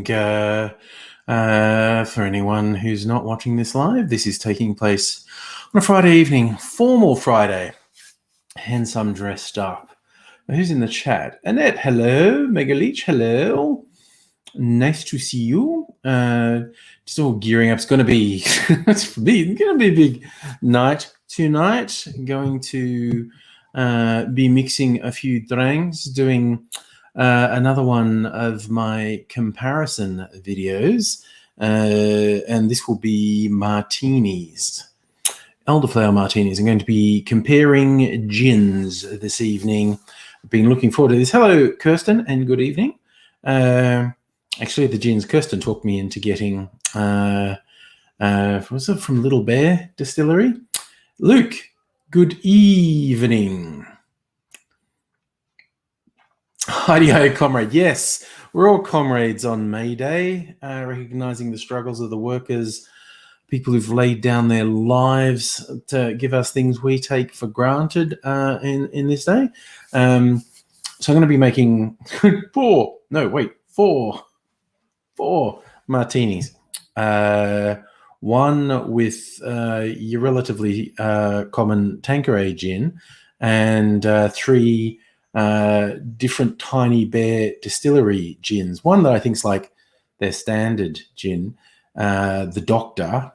evening. For anyone who's not watching this live, this is taking place on a Friday evening, formal Friday, hence I'm dressed up. Who's in the chat? Annette, hello. Megaleech, hello. Nice to see you. Just all gearing up. It's going to be it's going to be a big night tonight. Going to be mixing a few drinks, doing another one of my comparison videos, and this will be martinis, elderflower martinis. I'm going to be comparing gins this evening. I've been looking forward to this. Hello, Kirsten, and good evening. Actually, the gins, Kirsten talked me into getting, was it from Little Bear Distillery? Luke, good evening. Hi, comrade. Yes, we're all comrades on May Day, recognising the struggles of the workers, people who've laid down their lives to give us things we take for granted in this day. So I'm going to be making four martinis. One with your relatively common Tanqueray gin, and three different Tiny Bear Distillery gins. One that I think is like their standard gin, the Doctor,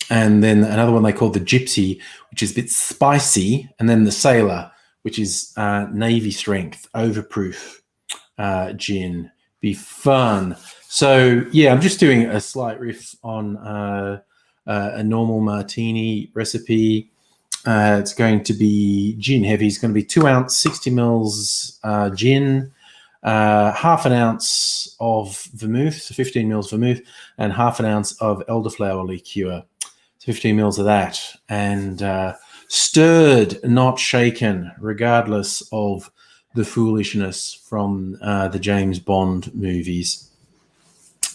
and then another one they call the Gypsy, which is a bit spicy, and then the Sailor, which is Navy strength, overproof gin. Be fun. So yeah, I'm just doing a slight riff on a normal martini recipe. It's going to be gin heavy. It's going to be 2 ounce, 60 mils gin, half an ounce of vermouth, so 15 mils vermouth, and half an ounce of elderflower liqueur, so 15 mils of that, and stirred, not shaken, regardless of the foolishness from the James Bond movies.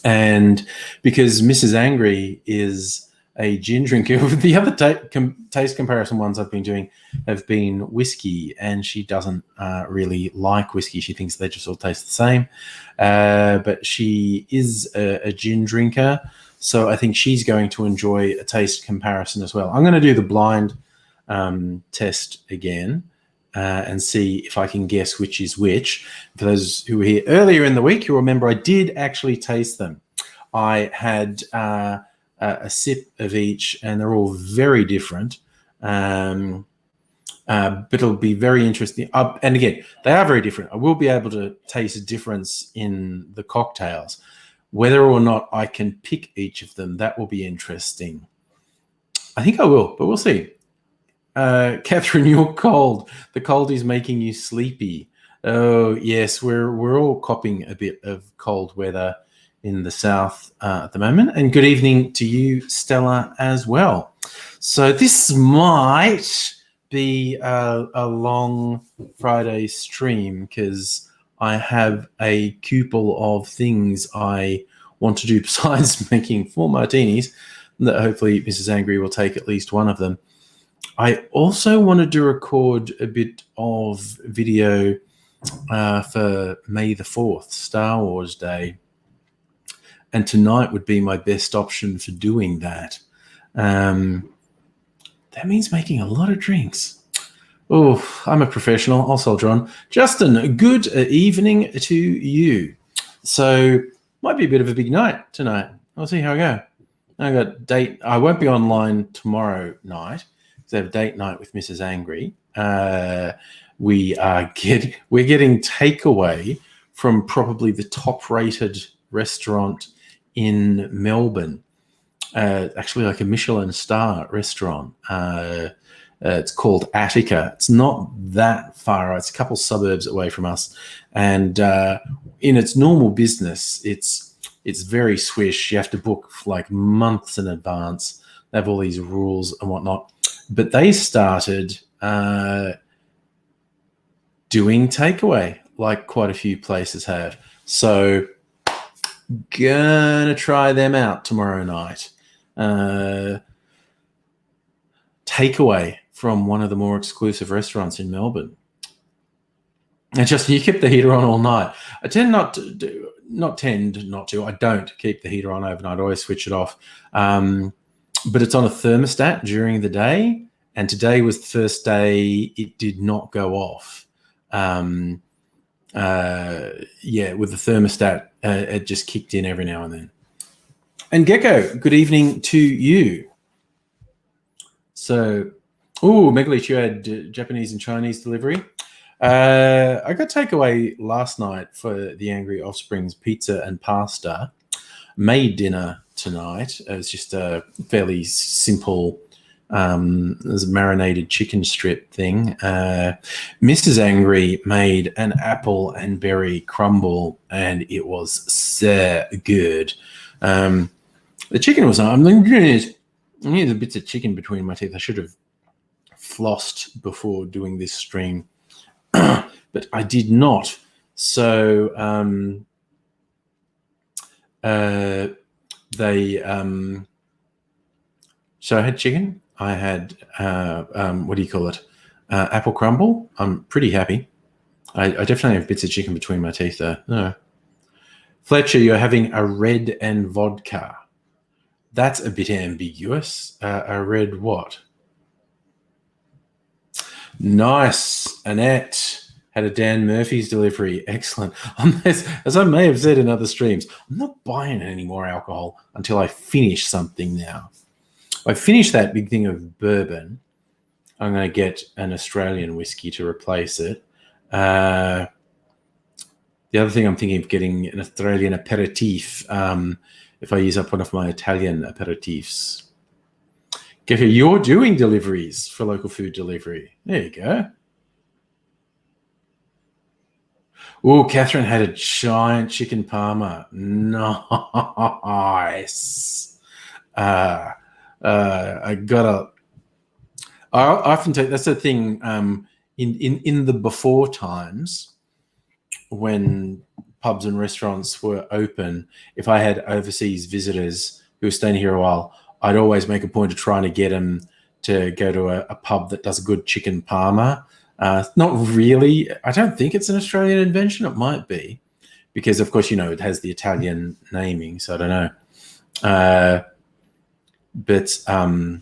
And because Mrs. Angry is a gin drinker, the other taste comparison ones I've been doing have been whiskey, and she doesn't really like whiskey. She thinks they just all taste the same. But she is a gin drinker, so I think she's going to enjoy a taste comparison as well. I'm going to do the blind test again. And see if I can guess which is which. For those who were here earlier in the week, you'll remember I did actually taste them. I had a sip of each, and they're all very different. But it'll be very interesting. And again, they are very different. I will be able to taste a difference in the cocktails. Whether or not I can pick each of them, that will be interesting. I think I will, but we'll see. Catherine, you're cold. The cold is making you sleepy. Oh yes, we're all copping a bit of cold weather in the south at the moment. And good evening to you, Stella, as well. So this might be a long Friday stream because I have a couple of things I want to do besides making 4 martinis. That hopefully Mrs. Angry will take at least one of them. I also wanted to record a bit of video for May the 4th, Star Wars Day. And tonight would be my best option for doing that. That means making a lot of drinks. Oh, I'm a professional. I'll soldier on. Justin, good evening to you. So might be a bit of a big night tonight. I'll see how I go. I got date. I won't be online tomorrow night. They have date night with Mrs. Angry. We're getting takeaway from probably the top-rated restaurant in Melbourne. Actually, like a Michelin star restaurant. It's called Attica. It's not that far. It's a couple suburbs away from us, and in its normal business, it's very swish. You have to book like months in advance. They have all these rules and whatnot. But they started doing takeaway, like quite a few places have. So gonna try them out tomorrow night. Takeaway from one of the more exclusive restaurants in Melbourne. And just you keep the heater on all night. I tend not to do, not tend not to. I don't keep the heater on overnight. I always switch it off. But it's on a thermostat during the day. And today was the first day it did not go off. With the thermostat, it just kicked in every now and then. And Gecko, good evening to you. So, Megalich, you had Japanese and Chinese delivery. I got takeaway last night for the Angry Offspring's pizza and pasta. Made dinner tonight. It was just a fairly simple, there's a marinated chicken strip thing. Mrs. Angry made an apple and berry crumble, and it was so good. The chicken was on. There's bits of chicken between my teeth. I should have flossed before doing this stream. But I did not. So so I had chicken. I had what do you call it? Apple crumble. I'm pretty happy. I definitely have bits of chicken between my teeth though. No. Fletcher, you're having a red and vodka. That's a bit ambiguous. A red what? Nice. Annette had a Dan Murphy's delivery. Excellent. As I may have said in other streams, I'm not buying any more alcohol until I finish something now. If I finish that big thing of bourbon, I'm going to get an Australian whiskey to replace it. The other thing I'm thinking of getting an Australian aperitif if I use up one of my Italian aperitifs. Gecko, you're doing deliveries for local food delivery. There you go. Oh, Catherine had a giant chicken parma. Nice. I often take, that's the thing in the before times when pubs and restaurants were open, if I had overseas visitors who were staying here a while, I'd always make a point of trying to get them to go to a pub that does a good chicken parma. Not really. I don't think it's an Australian invention. It might be because, of course, it has the Italian naming, so I don't know. But I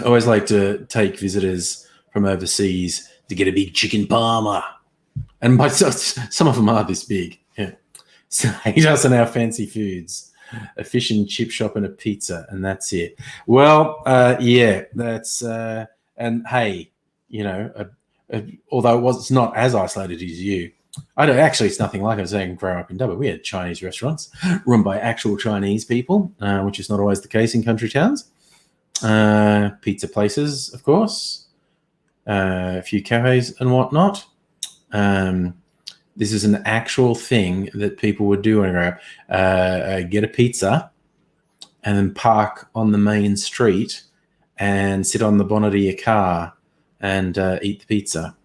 always like to take visitors from overseas to get a big chicken parma. And some of them are this big. Yeah. So he doesn't have fancy foods. A fish and chip shop and a pizza, and that's it. Well, that's and hey, although it's not as isolated as you. It's nothing like I was saying. Growing up in Dubbo, we had Chinese restaurants run by actual Chinese people, which is not always the case in country towns. Pizza places, of course, a few cafes and whatnot. This is an actual thing that people would do when they get a pizza and then park on the main street and sit on the bonnet of your car and eat the pizza.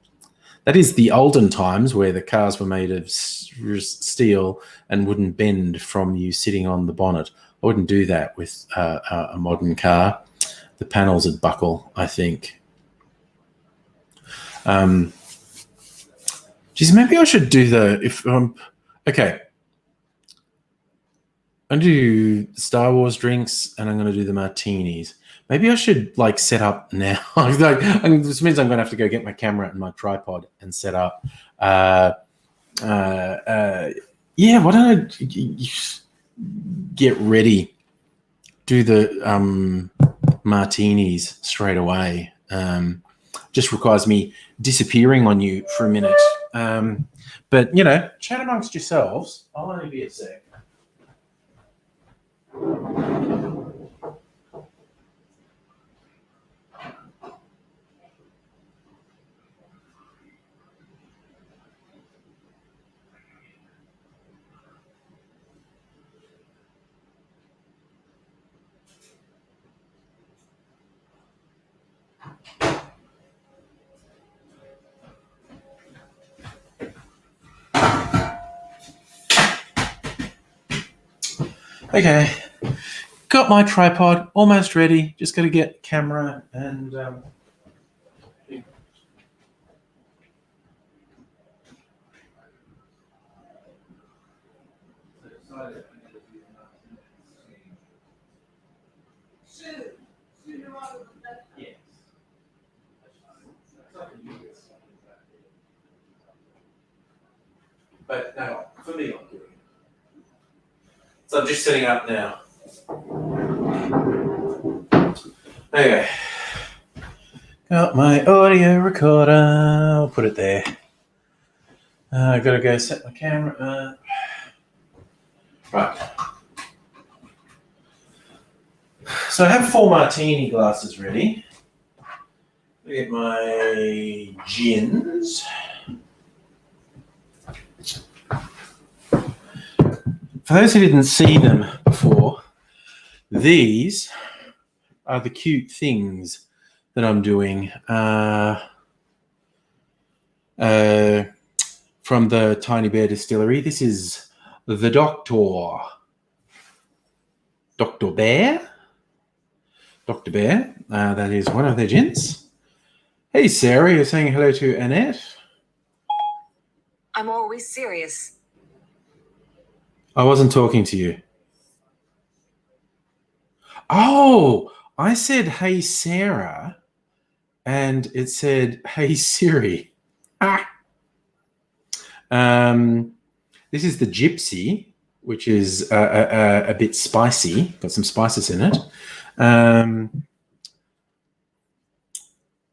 That is the olden times where the cars were made of steel and wouldn't bend from you sitting on the bonnet. I wouldn't do that with a modern car. The panels would buckle, I think. Geez, maybe I should do okay. I'm going to do Star Wars drinks and I'm going to do the martinis. Maybe I should set up now. This means I'm going to have to go get my camera and my tripod and set up. Why don't I get ready? Do the martinis straight away. Just requires me disappearing on you for a minute. But, chat amongst yourselves. I'll only be a sec. Okay, got my tripod almost ready. Just got to get camera and But no, for me, I'm doing it. So I'm just setting up now. Okay. Got my audio recorder. I'll put it there. I gotta go set my camera. Right. So I have 4 martini glasses ready. I'll get my gins. For those who didn't see them before, these are the cute things that I'm doing from the Tiny Bear Distillery. This is the Dr. Bear. Dr. Bear. That is one of their gins. Hey, Sarah, you're saying hello to Annette? I'm always serious. I wasn't talking to you. Oh, I said, hey, Sarah, and it said, hey, Siri. Ah. This is the Gypsy, which is a bit spicy, got some spices in it.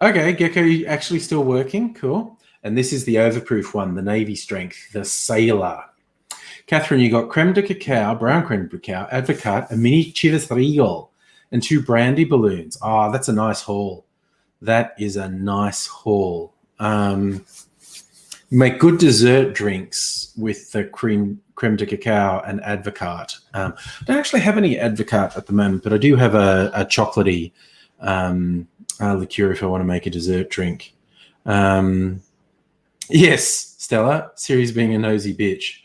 Okay, Gecko, you actually still working? Cool. And this is the overproof one, the Navy strength, the Sailor. Catherine, you got creme de cacao, brown creme de cacao, Advocat, a mini Chivas Regal, and 2 brandy balloons. Oh, that's a nice haul. That is a nice haul. Make good dessert drinks with the creme de cacao and Advocat. I don't actually have any Advocat at the moment, but I do have a chocolatey liqueur if I want to make a dessert drink. Yes, Stella, Siri's being a nosy bitch.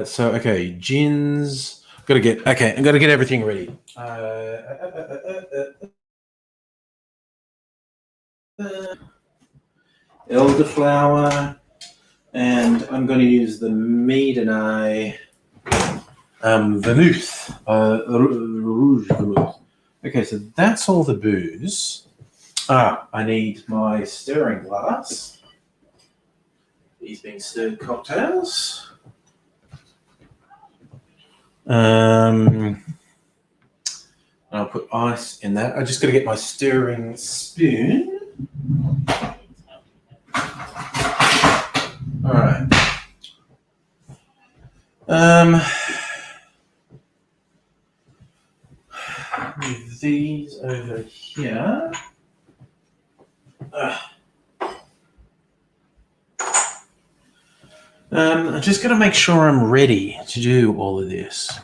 So okay, gins. I gotta get everything ready. Elderflower, and I'm going to use the Maidenai vermouth, rouge vermouth. Okay, so that's all the booze. I need my stirring glass. These being stirred cocktails. I'll put ice in that. I just got to get my stirring spoon. All right. Move these over here. I'm just going to make sure I'm ready to do all of this.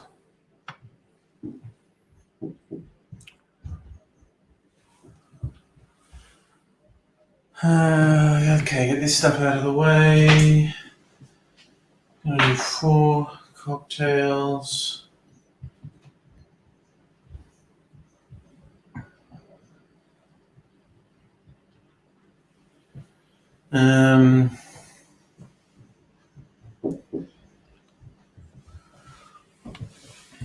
Okay, get this stuff out of the way. I'm going to do 4 cocktails.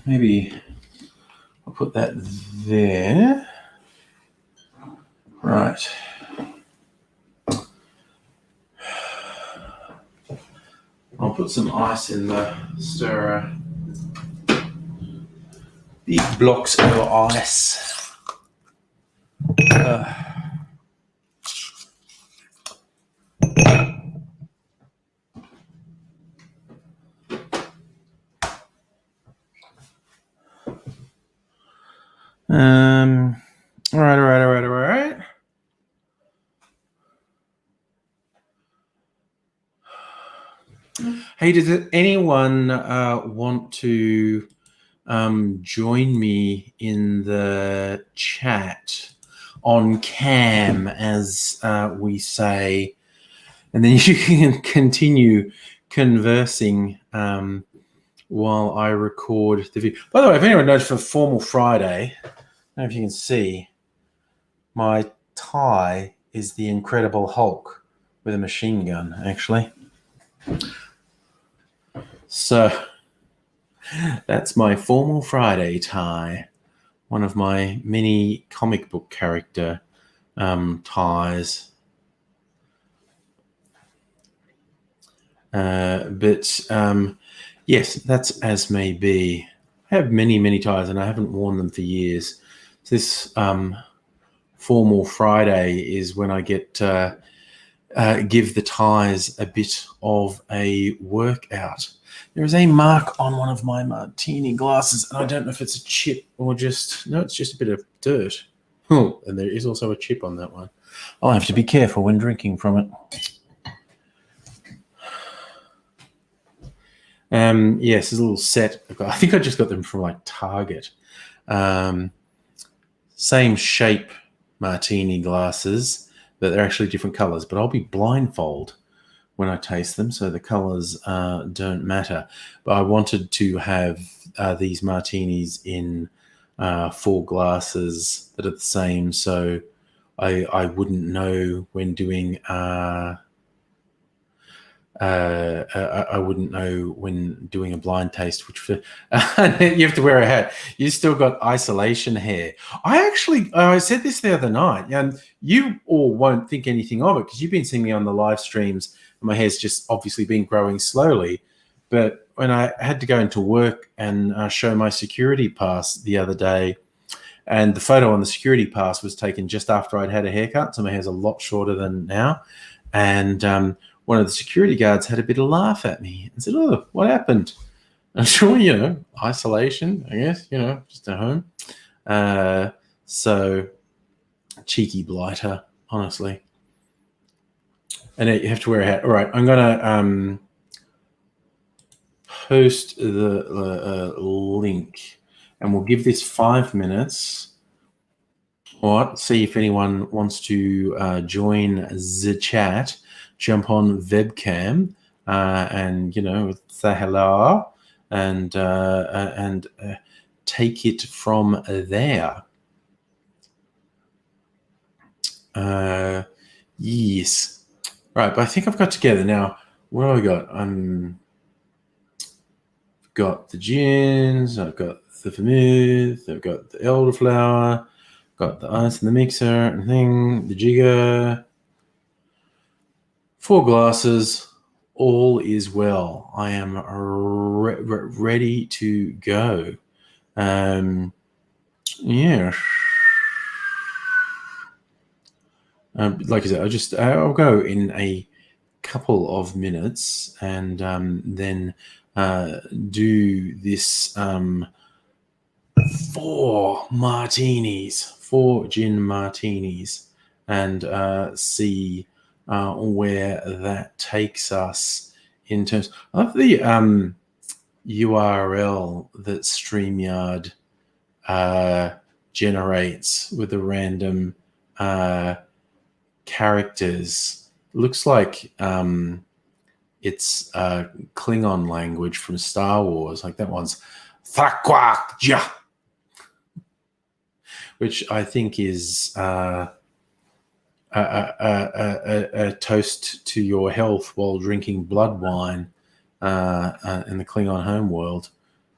Maybe I'll put that there. Right. I'll put some ice in the stirrer. Big blocks of ice. All right. Hey, does anyone want to join me in the chat on cam, as we say, and then you can continue conversing while I record the video. By the way, if anyone knows, for Formal Friday, I don't know if you can see, my tie is the Incredible Hulk with a machine gun, actually. So that's my formal Friday tie. One of my many comic book character ties. But yes, that's as may be. I have many, many ties, and I haven't worn them for years. This formal Friday is when I get give the ties a bit of a workout. There is a mark on one of my martini glasses, and I don't know if it's a chip or just no. It's just a bit of dirt. Oh, and there is also a chip on that one. I'll have to be careful when drinking from it. Yes, there's a little set. I think I just got them from like Target. Same shape martini glasses, but they're actually different colors. But I'll be blindfold when I taste them, so the colors don't matter. But I wanted to have these martinis in 4 glasses that are the same, so I wouldn't know when doing. I wouldn't know when doing a blind taste, which you have to wear a hat. You still got isolation hair. I said this the other night, and you all won't think anything of it because you've been seeing me on the live streams. And my hair's just obviously been growing slowly. But when I had to go into work and show my security pass the other day, and the photo on the security pass was taken just after I'd had a haircut, so my hair's a lot shorter than now. And one of the security guards had a bit of laugh at me and said, "Oh, what happened?" I'm sure, isolation, I guess, just at home. So cheeky blighter, honestly. And you have to wear a hat. All right, I'm going to post the link, and we'll give this 5 minutes. All right, see if anyone wants to join the chat. Jump on webcam and say hello and take it from there. Yes, right. But I think I've got together now. What have I got? I've got the gins. I've got the vermouth. I've got the elderflower. Got the ice in the mixer and thing. The jigger. 4 glasses, all is well. I am ready to go. Yeah. Like I said, I'll go in a couple of minutes and then do this 4 martinis, 4 gin martinis, and see where that takes us in terms of the URL that StreamYard generates with the random characters. Looks like it's Klingon language from Star Wars. Like that one's Thakwa, which I think is a toast to your health while drinking blood wine in the Klingon homeworld.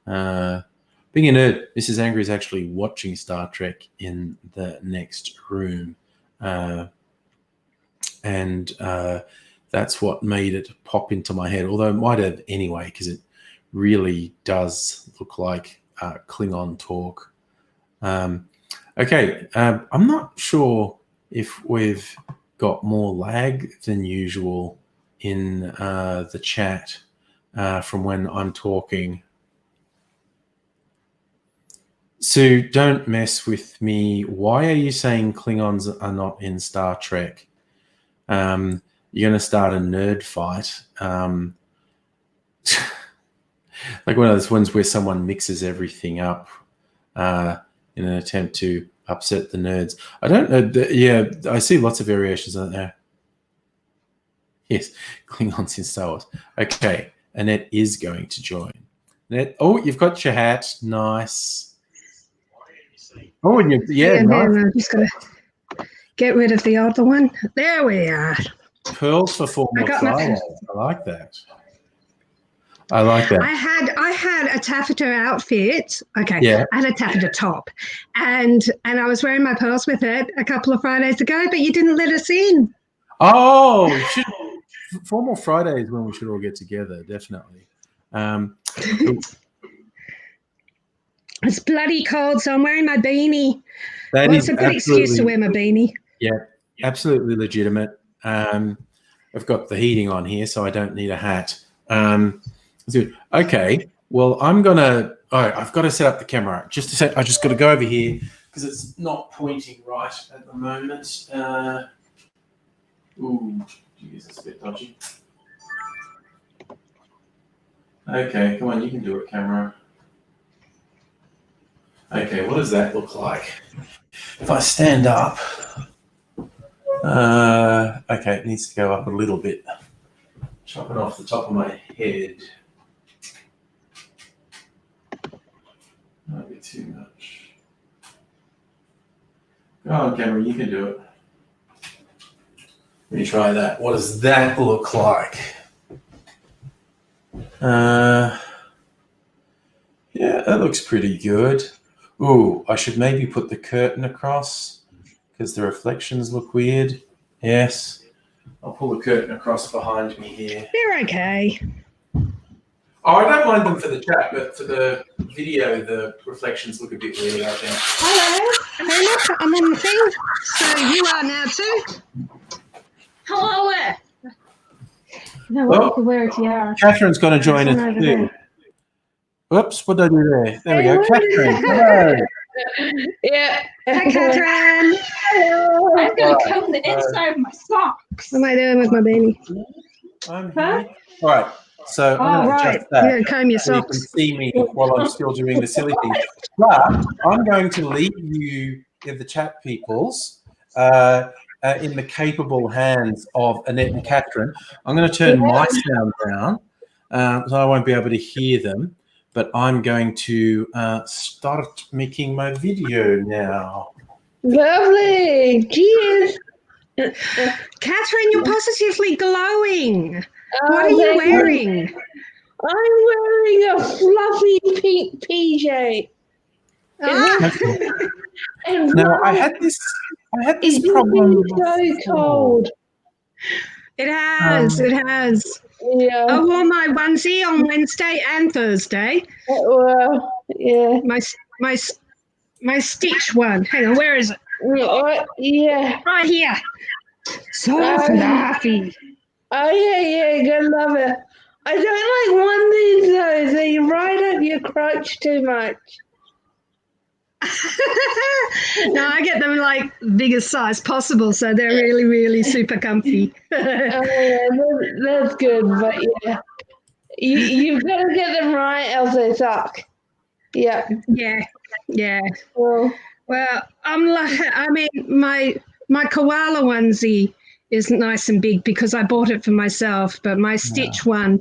Being a nerd, Mrs. Angry is actually watching Star Trek in the next room. And that's what made it pop into my head, although it might have anyway, because it really does look like Klingon talk. Okay, I'm not sure if we've got more lag than usual in the chat from when I'm talking. Sue, don't mess with me. Why are you saying Klingons are not in Star Trek? You're going to start a nerd fight. Like one of those ones where someone mixes everything up in an attempt to upset the nerds. I don't know. Yeah, I see lots of variations on there. Yes, Klingons in Star Wars. Okay, Annette is going to join. Annette, oh, you've got your hat. Nice. Oh, and nice. I'm just going to get rid of the other one. There we are. Pearls for formal Friday. I like that. I like that. I had a taffeta outfit. Okay, Yeah. I had a taffeta top, and I was wearing my pearls with it a couple of Fridays ago, but you didn't let us in. Oh, Formal Friday is when we should all get together, definitely. It's bloody cold, so I'm wearing my beanie. That Well, is it's a good excuse to absolutely, wear my beanie. yeah, absolutely legitimate. I've got the heating on here, so I don't need a hat. Okay, well, I've got to set up the camera. Just a sec. I just got to go over here because it's not pointing right at the moment. Ooh, geez, it's a bit dodgy. Okay, come on, you can do it, camera. Okay, what does that look like? If I stand up, okay, it needs to go up a little bit. Chop it off the top of my head. Might be too much. Go on, camera, you can do it. Let me try that. What does that look like? Yeah, that looks pretty good. Ooh, I should maybe put the curtain across because the reflections look weird. Yes, I'll pull the curtain across behind me here. They're okay. Oh, I don't mind them for the chat, but for the video, the reflections look a bit weird, I think. Hello. Hey, look, I'm on the thing. So you are now too. Hello. No, what you can wear a tiara. Catherine's going to join us too. There. Whoops, what did I do there? There we go. Catherine, hello. Yeah. Hi, Catherine. Hello. I'm going to comb the inside of my socks. What am I doing with my baby? I'm here. All right. So I'm going to adjust that. You're going to comb your so socks. you can see me while I'm still doing the silly thing. But I'm going to leave you, the chat peoples, in the capable hands of Annette and Catherine. I'm going to turn my sound down, so I won't be able to hear them. But I'm going to start making my video now. Lovely. Cheers. Catherine, you're positively glowing. What are you wearing? I'm wearing a fluffy pink PJ. And Now I had this problem. It's so cold. It has. It has. Yeah. I wore my onesie on Wednesday and Thursday. Well, yeah. My stitch one. Hang on, where is it? Yeah. Right here. So fluffy. Oh yeah, gonna love it. I don't like onesies though. They ride up your crotch too much. No, I get them like biggest size possible, so they're really, really super comfy. That's good, but yeah, you've got to get them right, else they suck. Yeah. Yeah. Well, I'm like, I mean, my koala onesie is nice and big because I bought it for myself, but my stitch one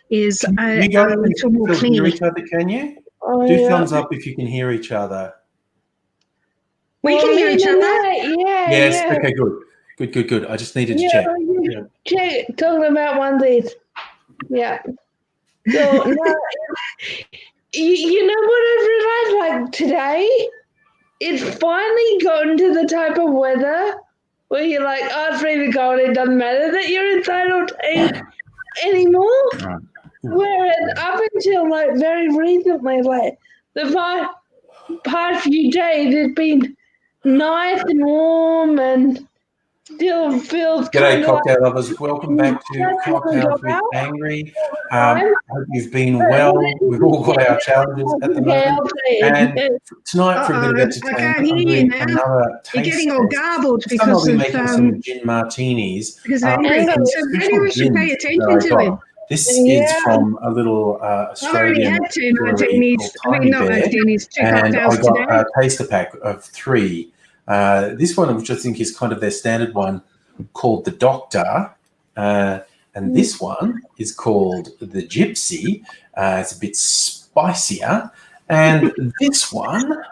is a little more clingy. Hear each other, can you? Do thumbs up if you can hear each other. We can hear each other. Yeah. Yes. Yeah. Okay. Good. I just needed to check. Check. Talking about onesies. Yeah. So no, you know what I've realized? Like today, it's finally gotten to the type of weather where you're like, oh, it's really cold. It doesn't matter that you're entitled to eat anymore. Whereas up until like very recently, like the past few days, it's been nice and warm and still feels G'day, kind of cocktail lovers. Welcome back to Cocktails with Angry. I hope you've been well. We've all got our challenges at the moment. And tonight, for a bit of entertainment, I'm doing another taste. You're getting all garbled because I'll be making some gin martinis. Because Angry, so maybe we should pay attention to him. This is from a little Australian I've already had 2 martinis. I mean, not martinis, 2 cocktails today. And I got a taster pack of 3. This one, which I think is kind of their standard one, called the Doctor, and this one is called the Gypsy. It's a bit spicier, and this one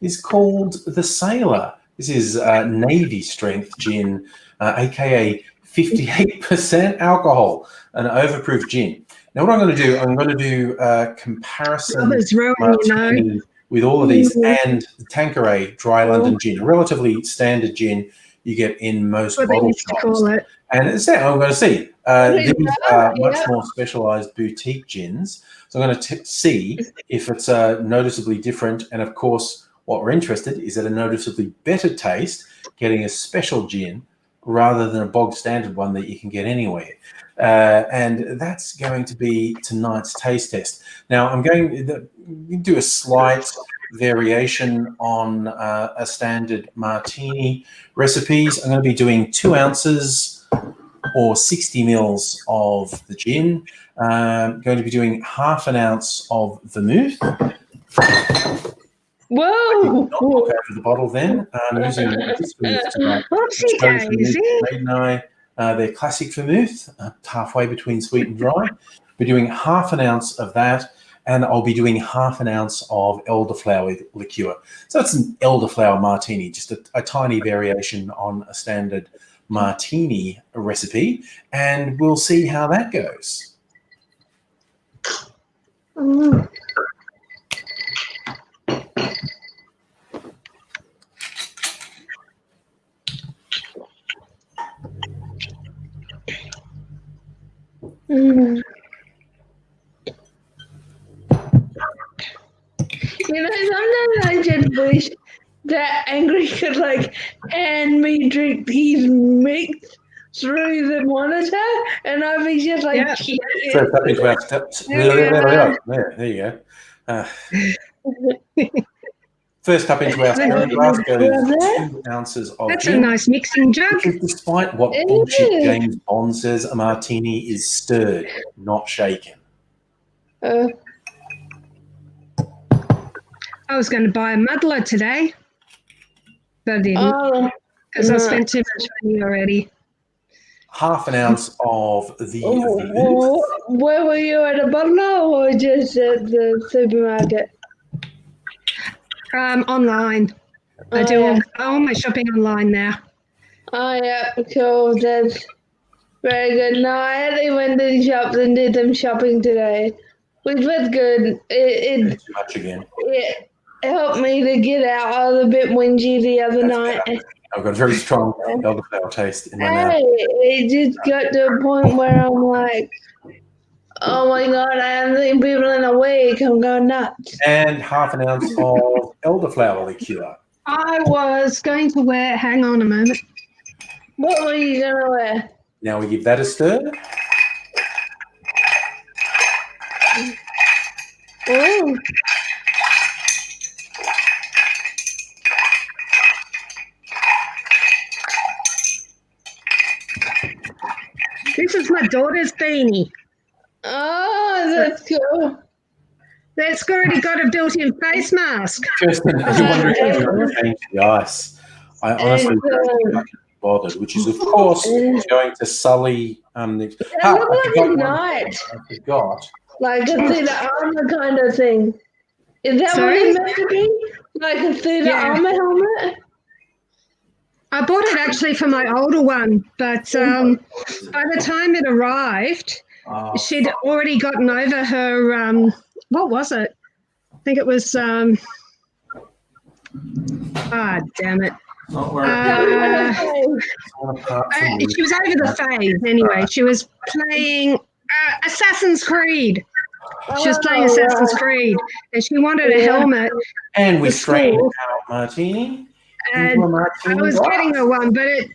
is called the Sailor. This is Navy strength gin, aka 58% alcohol, an overproof gin. Now, what I'm going to do, I'm going to do a comparison martini with all of these and the Tanqueray Dry London Gin, a relatively standard gin you get in most bottle shops. And I'm going to see. These are much more specialised boutique gins. So I'm going to see if it's noticeably different. And, of course, what we're interested is at a noticeably better taste, getting a special gin rather than a bog standard one that you can get anywhere. And that's going to be tonight's taste test. Now, I'm going to do a slight variation on a standard martini recipes. I'm going to be doing 2 ounces or 60 mils of the gin. Going to be doing half an ounce of vermouth. Whoa! Not look over the bottle then. Using this vermouth tonight. They're classic vermouth, halfway between sweet and dry. We're doing half an ounce of that, and I'll be doing half an ounce of elderflower liqueur. So it's an elderflower martini, just a tiny variation on a standard martini recipe, and we'll see how that goes. You know, sometimes I just wish that Angry could hand me drink these mix through the monitor, and I'd be just like, First up into our steps. There you go. First up into our stirring glass goes 2 ounces of That's gin. a nice mixing jug. Despite what bullshit James Bond says, a martini is stirred, not shaken. I was going to buy a muddler today, but I didn't because I spent too much money already. Half an ounce of the vermouth. Where were you, at a butler or just at the supermarket? Online. I do all my shopping online now. Oh, yeah, cool. That's very good. No, I actually went to the shops and did some shopping today, which was good. Too much again. It helped me to get out. I was a bit whingy the other night. I've got a very strong elderflower taste in my mouth. It just got to a point where I'm like, oh my God, I haven't seen people in a week. I'm going nuts. And half an ounce of elderflower liqueur. I was going to wear, hang on a moment. What were you going to wear? Now we give that a stir. Ooh. This is my daughter's beanie. Oh, that's cool. That's already got a built-in face mask. Kirsten, are you wondering if you're going to change the ice? I honestly don't bothered, which is, of course, going to sully It looks like a knight. I forgot. Like a through the armor kind of thing. Is that what it's meant to be? Like a through the armor helmet? I bought it actually for my older one, but by the time it arrived, she'd already gotten over her, what was it? I think it was, damn it. She was over the phase anyway. She was playing Assassin's Creed. She was playing Assassin's Creed, and she wanted a helmet. And we strained out martini. And I was getting her one, but it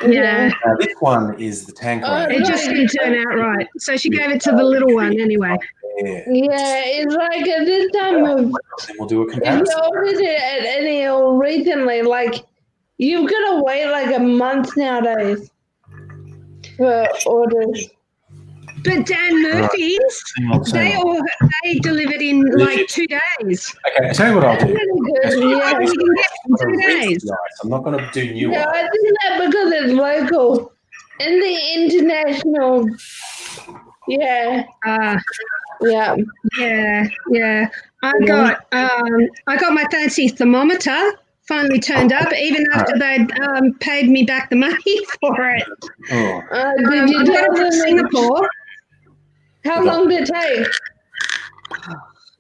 this one is the Tanqueray. It just didn't turn out right. So she gave it to the little one anyway. Yeah, it's like at this time we'll do a comparison. If you ordered it at NEL recently, you've got to wait a month nowadays for orders. But Dan Murphy's, they delivered in 2 days. Okay, I'll tell you what I'll do. Yeah, you can get in 2 days. I'm not going to do new No, ones. I think that because it's local. In the international, yeah. I got my fancy thermometer. Finally turned up, even after they'd paid me back the money for it. Did you I got it from Singapore. How long did it take?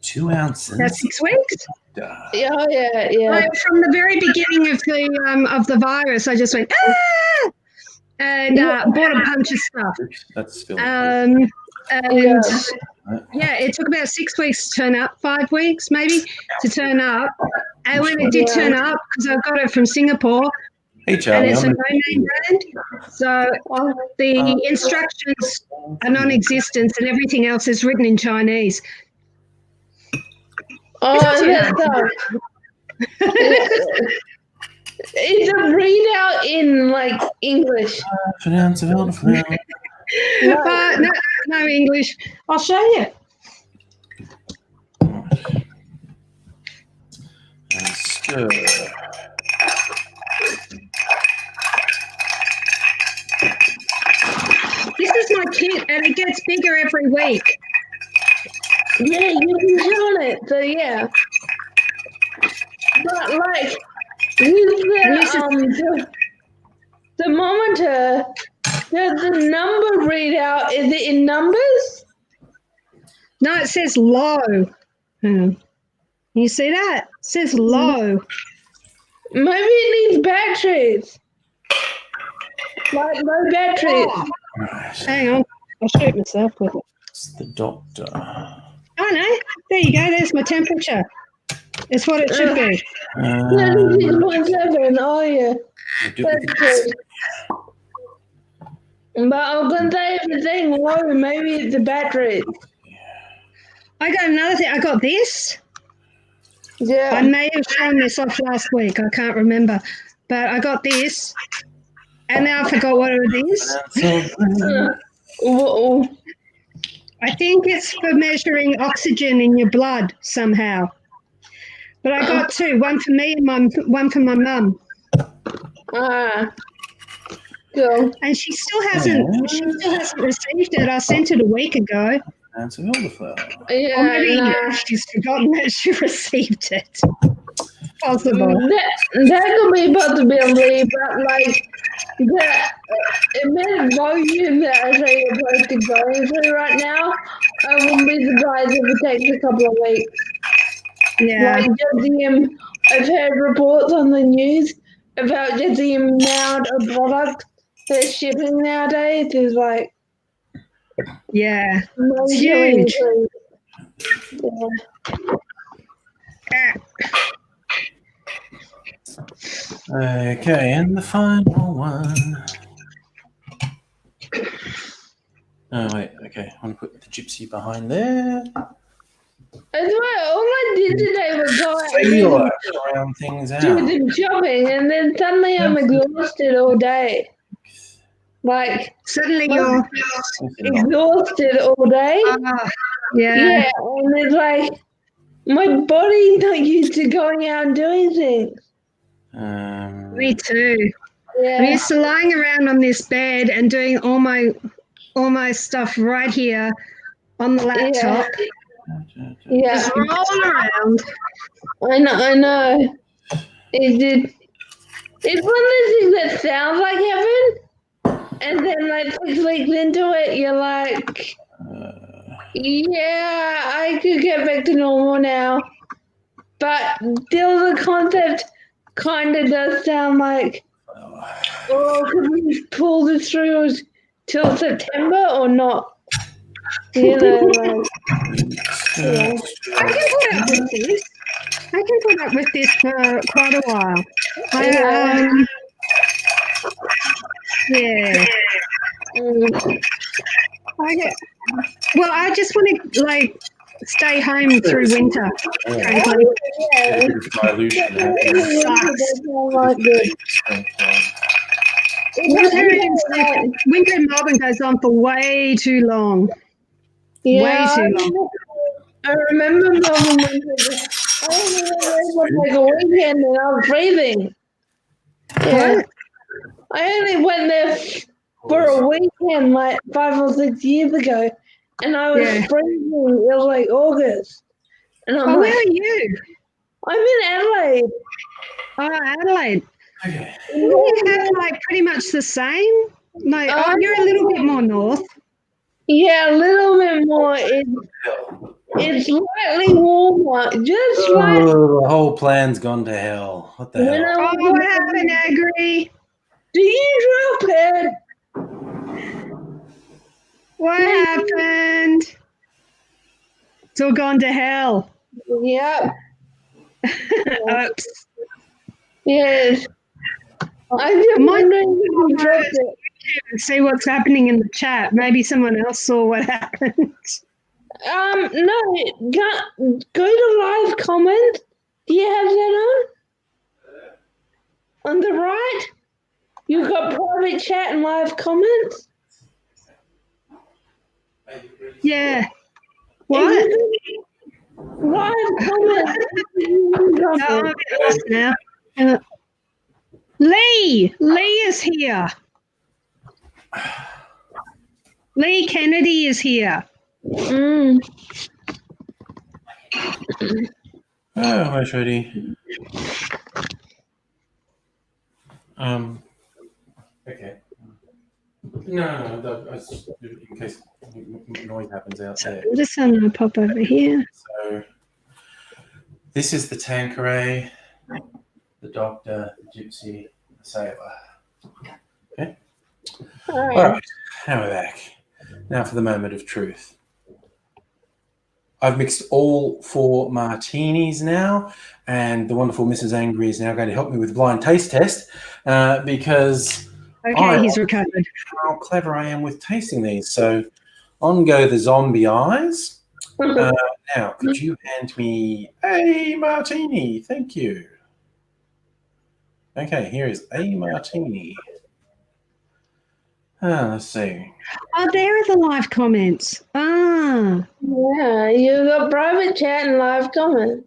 2 ounces. That's 6 weeks. Yeah. From the very beginning of the virus, I just went and bought a bunch of stuff. Oops, that's spilled. And Yeah. it took about 6 weeks to turn up, 5 weeks maybe to turn up. And when it did turn up, because I got it from Singapore, Hey, and Charlie. it's a no-name brand, so the instructions are non-existent and everything else is written in Chinese. Oh, that's It's a readout in like English. No English. I'll show you. And stir. This is my kit, and it gets bigger every week. Yeah, you can show it. So yeah, but like with the thermometer, does the number readout? Is it in numbers? No, it says low. You see that? It says low. Maybe it needs batteries. Like low batteries. Right. Hang on. I'll shoot myself with it. It's the doctor. Oh, no. There you go. There's my temperature. It's what it should be. 36.7. Oh, yeah. That's good. But I was going to say, if it's saying low, maybe it's the battery. I got another thing. I got this. Yeah. I may have shown this off last week. I can't remember. But I got this. And now I forgot what it is. Whoa. I think it's for measuring oxygen in your blood somehow. But I got two, one for me and one for my mum. Cool. And she still hasn't received it. I sent it a week ago. Answer elderflower. Yeah, Or maybe she's forgotten that she received it. Possible. That could be possibility, but like the amount of volume that Australia Post is going through right now, I wouldn't be surprised if it takes a couple of weeks. Yeah. Like just I've heard reports on the news about just the amount of product they're shipping nowadays is like Yeah. It's majorly huge. increased. Yeah. Okay, and the final one. Oh, wait, okay. I want to put the gypsy behind there. That's why all I did today was go out Feel round things out. do some shopping, and then suddenly I'm exhausted all day. Like Suddenly you're exhausted all day. Yeah, and it's like my body's not used to going out and doing things. Me too. Yeah. I'm used to lying around on this bed and doing all my stuff right here on the laptop. Yeah. Just roll around. I know. It's one of those things that sounds like heaven, and then like 6 weeks into it, you're like, yeah, I could get back to normal now. But still, the concept kind of does sound like, could we pull this through till September or not? You know, like, yeah. I can put up with this. I can put up with this for quite a while. Yeah. Well, I just want to like stay home through winter. Frankly. A bit of dilution happening. Winter in Melbourne goes on for way too long. Yeah, Way too long. I remember Melbourne winter. I remember like a weekend and I was freezing. Yeah. What? I only went there for a weekend like 5 or 6 years ago, and I was freezing. It was like August. And I'm like, where are you? I'm in Adelaide. Oh, Adelaide. Okay. You have like pretty much the same. Like, you're a little bit more north. Yeah, a little bit more. It's slightly warmer, just like Oh, the whole plan's gone to hell. What the when hell? I Oh, was what happened, Agri? Do you drop it? What happened? It's all gone to hell. Yep. Oops. Yes. I'm just Might wondering if you dropped it. and see what's happening in the chat. Maybe someone else saw what happened. No, go to live comment. Do you have that on? On the right? You've got private chat and live comments. Yeah. What? Live comments. No, I'm a bit lost now. Lee is here. Lee Kennedy is here. Mm. Oh, hi, Shreddy. Okay. No, in case noise happens out there. I'm just going to pop over here. So, this is the Tanqueray, the Doctor, the Gypsy, the Sailor. Okay. All right. All right, now we're back. Now for the moment of truth. I've mixed all 4 martinis now, and the wonderful Mrs. Angry is now going to help me with blind taste test because Okay, he's recovered. how clever I am with tasting these. So on go the zombie eyes. Now, could you hand me a martini? Thank you. Okay, here is a martini. Let's see. Oh, there are the live comments. Yeah, you got private chat and live comments.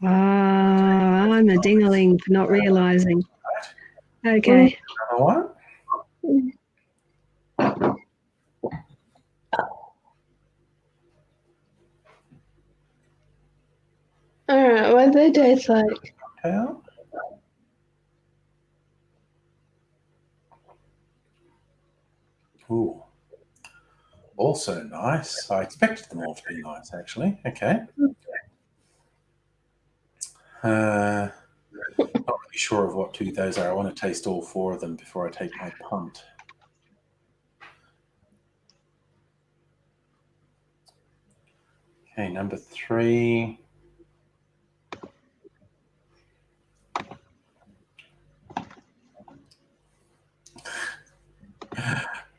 I'm a dingaling for not realising. Okay. Another one. All right, what do they taste like? Cocktail. Ooh. Also nice. I expected them all to be nice, actually. Okay. Not really sure of what 2 those are. I want to taste all 4 of them before I take my punt. Okay, number 3.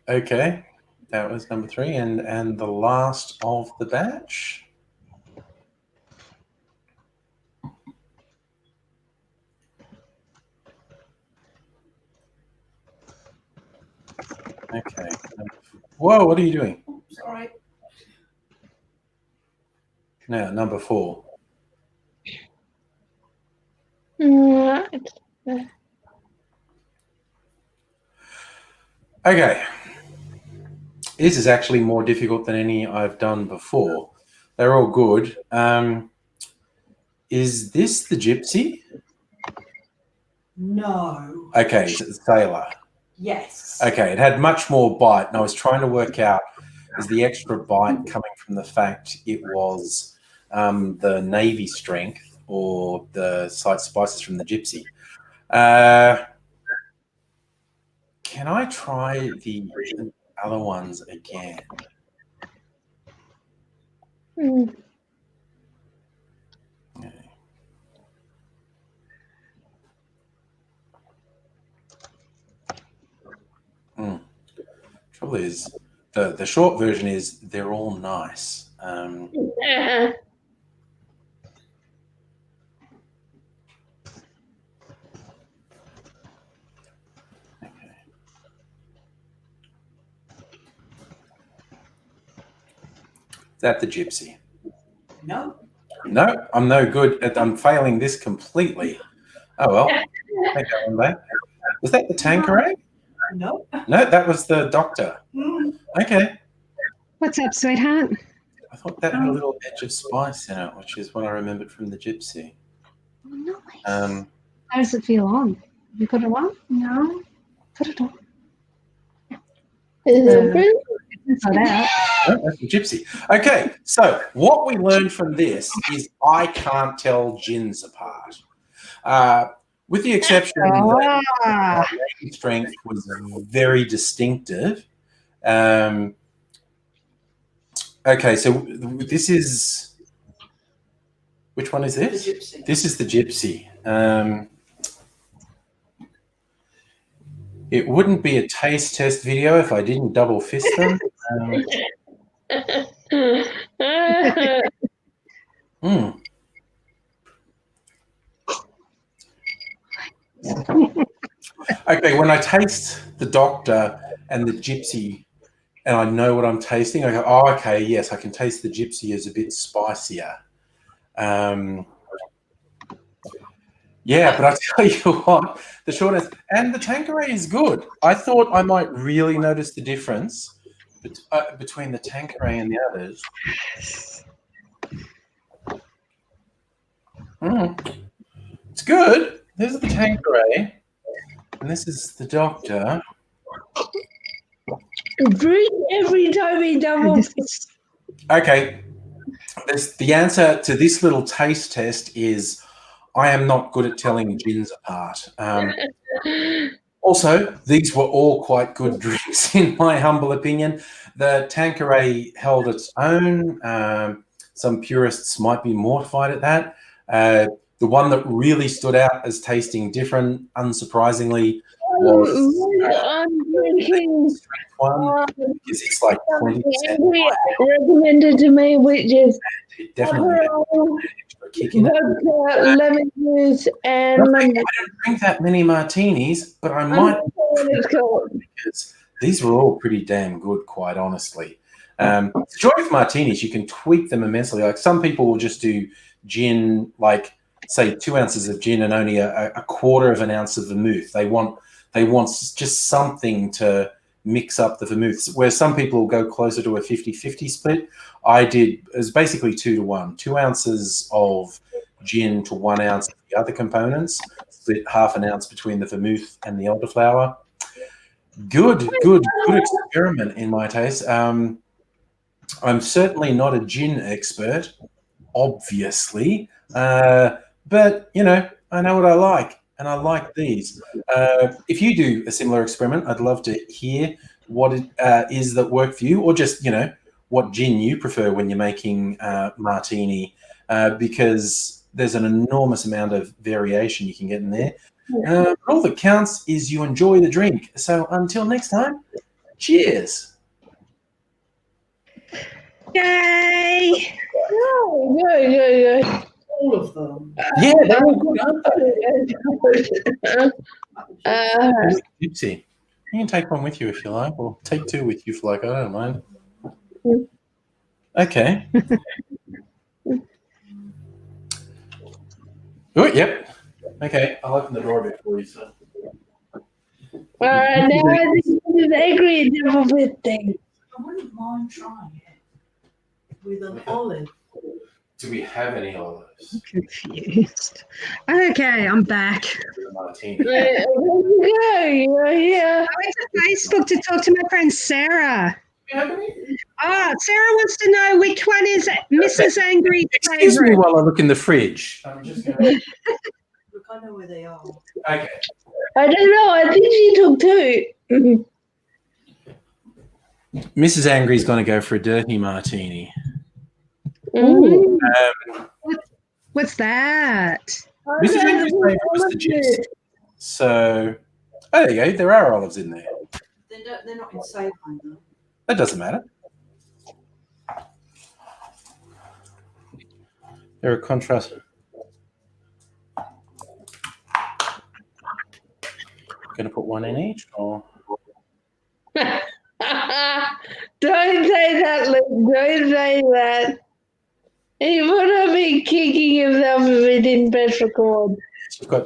Okay, that was number 3, and the last of the batch. Okay. Whoa, what are you doing? Sorry. Now, number 4. Right. Okay. This is actually more difficult than any I've done before. They're all good. Is this the Gypsy? No. Okay, is it the Sailor? Yes. Okay, it had much more bite, and I was trying to work out, is the extra bite coming from the fact it was the Navy strength or the slight spices from the Gypsy? Can I try the other ones again? Mm. Trouble is, the short version is they're all nice. Yeah. Okay. Is that the Gypsy? No. No, I'm no good. I'm failing this completely. Oh well. Take that one back. Was that the Tanqueray? No. No, that was the Doctor. Okay. What's up, sweetheart? I thought that had a little edge of spice in it, which is what I remembered from the Gypsy. Nice. Um, How does it feel on? You put it on? No. Put it on. Is it pretty? Inside out. Oh, that's a gypsy. Okay, so what we learned from this is I can't tell gins apart. With the exception that main strength was very distinctive. Okay, so this is... Which one is this? The gypsy. This is the gypsy. It wouldn't be a taste test video if I didn't double fist them. Okay, when I taste the Doctor and the gypsy and I know what I'm tasting, I go, oh, okay, yes, I can taste the gypsy is a bit spicier. Yeah, but I tell you what, the short answer, and the Tanqueray is good. I thought I might really notice the difference between the Tanqueray and the others. It's good. This is the Tanqueray, and this is the Doctor. Drink every time he doubles. Okay, the answer to this little taste test is I am not good at telling gins apart. Also, these were all quite good drinks, in my humble opinion. The Tanqueray held its own. Some purists might be mortified at that. The one that really stood out as tasting different, unsurprisingly, was I'm drinking the strength one, because it's like 20%. recommended to me, which is It definitely had an extra kick in it. vodka, lemon juice, and I lemon. don't drink that many martinis, but I might, because these were all pretty damn good, quite honestly. The joy with martinis, you can tweak them immensely. Like some people will just do gin, like say 2 ounces of gin and only a quarter of an ounce of vermouth. They want just something to mix up the vermouths, where some people will go closer to a 50-50 split. It was basically 2 to 1, 2 ounces of gin to 1 ounce of the other components, split half an ounce between the vermouth and the elderflower. Good experiment in my taste. I'm certainly not a gin expert, obviously, but you know, I know what I like, and I like these. If you do a similar experiment, I'd love to hear what it is that worked for you, or just, you know, what gin you prefer when you're making martini, because there's an enormous amount of variation you can get in there. All that counts is you enjoy the drink. So until next time, cheers. Yay! Yeah. All of them. Yeah, they're all good, aren't they? Gypsy. You can take one with you if you like, or take 2 with you if you like. I don't mind. Okay. Oh, yep. Okay, I'll open the door a bit for you, sir. Now I think this is angry double thing. I wouldn't mind trying it with an olive. Do we have any olives? Confused. Okay, I'm back. Martini. Yeah. I went to Facebook to talk to my friend Sarah. Sarah wants to know which one is Mrs. Angry's Excuse me favorite. while I look in the fridge. I'm just going to... Look, I know where they are. Okay. I don't know. I think she took 2. Mrs. Angry's going to go for a dirty martini. Ooh. What's that? Mrs. Angry's favourite was the gypsy. So, oh, there you go. There are olives in there. They're not in save though. That doesn't matter. They're a contrast. Going to put 1 in each, or? Don't say that, Luke. Don't say that. He would have been kicking himself if he didn't press record.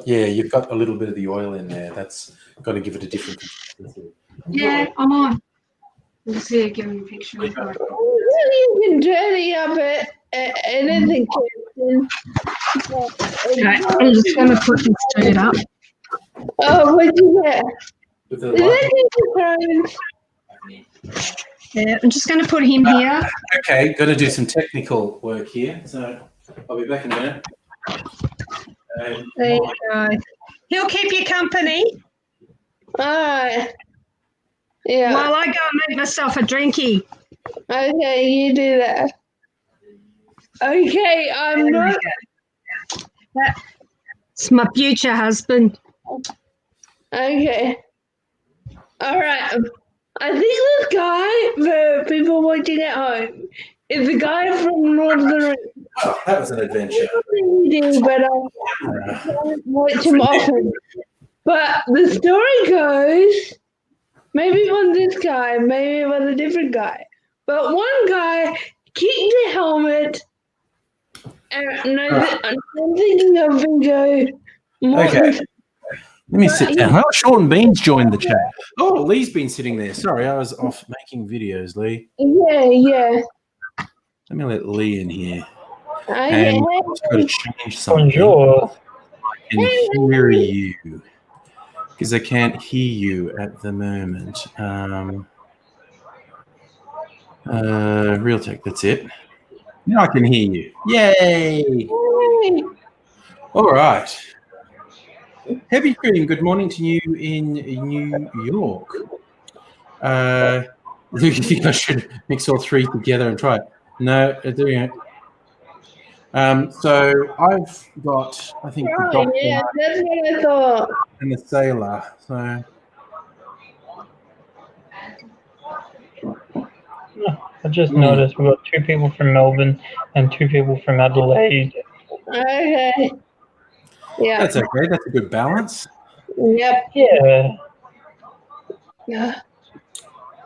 You've got a little bit of the oil in there. That's got to give it a different consistency. Yeah, I'm on. Let's see, give me a picture. You can dirty up anything. Okay, I'm just going to put this straight up. Oh, what'd you get? With the Is that Game of Thrones? Yeah, I'm just going to put him here. Okay, got to do some technical work here. So I'll be back in a minute. There you go. He'll keep you company Alright. Yeah. while I go and make myself a drinky. Okay, you do that. Okay, I'm There we not. go. That's my future husband. Okay. Alright. I think this guy, for people watching at home, is the guy from Lord of the Rings. Oh, that was an adventure. He did, but I don't watch him often. But the story goes, maybe it was this guy, maybe it was a different guy. But one guy kicked the helmet. And I'm thinking of Bingo. Okay. Let me sit down. Oh, Sean Bean's joined the chat. Oh, Lee's been sitting there. Sorry, I was off making videos, Lee. Yeah. Let me let Lee in here. Okay. And I've got to change something. Bonjour. I can hear you. Because I can't hear you at the moment. Realtek, that's it. Now I can hear you. Yay! All right. Heavy Cream, good morning to you in New York. Do you think I should mix all three together and try it? No, doing it. So I've got, I think, the Doctor Yeah, that's what I thought. and the Sailor. So I just noticed we've got 2 people from Melbourne and 2 people from Adelaide. Okay. Yeah. that's okay. That's a good balance. Yep. Yeah. Yeah.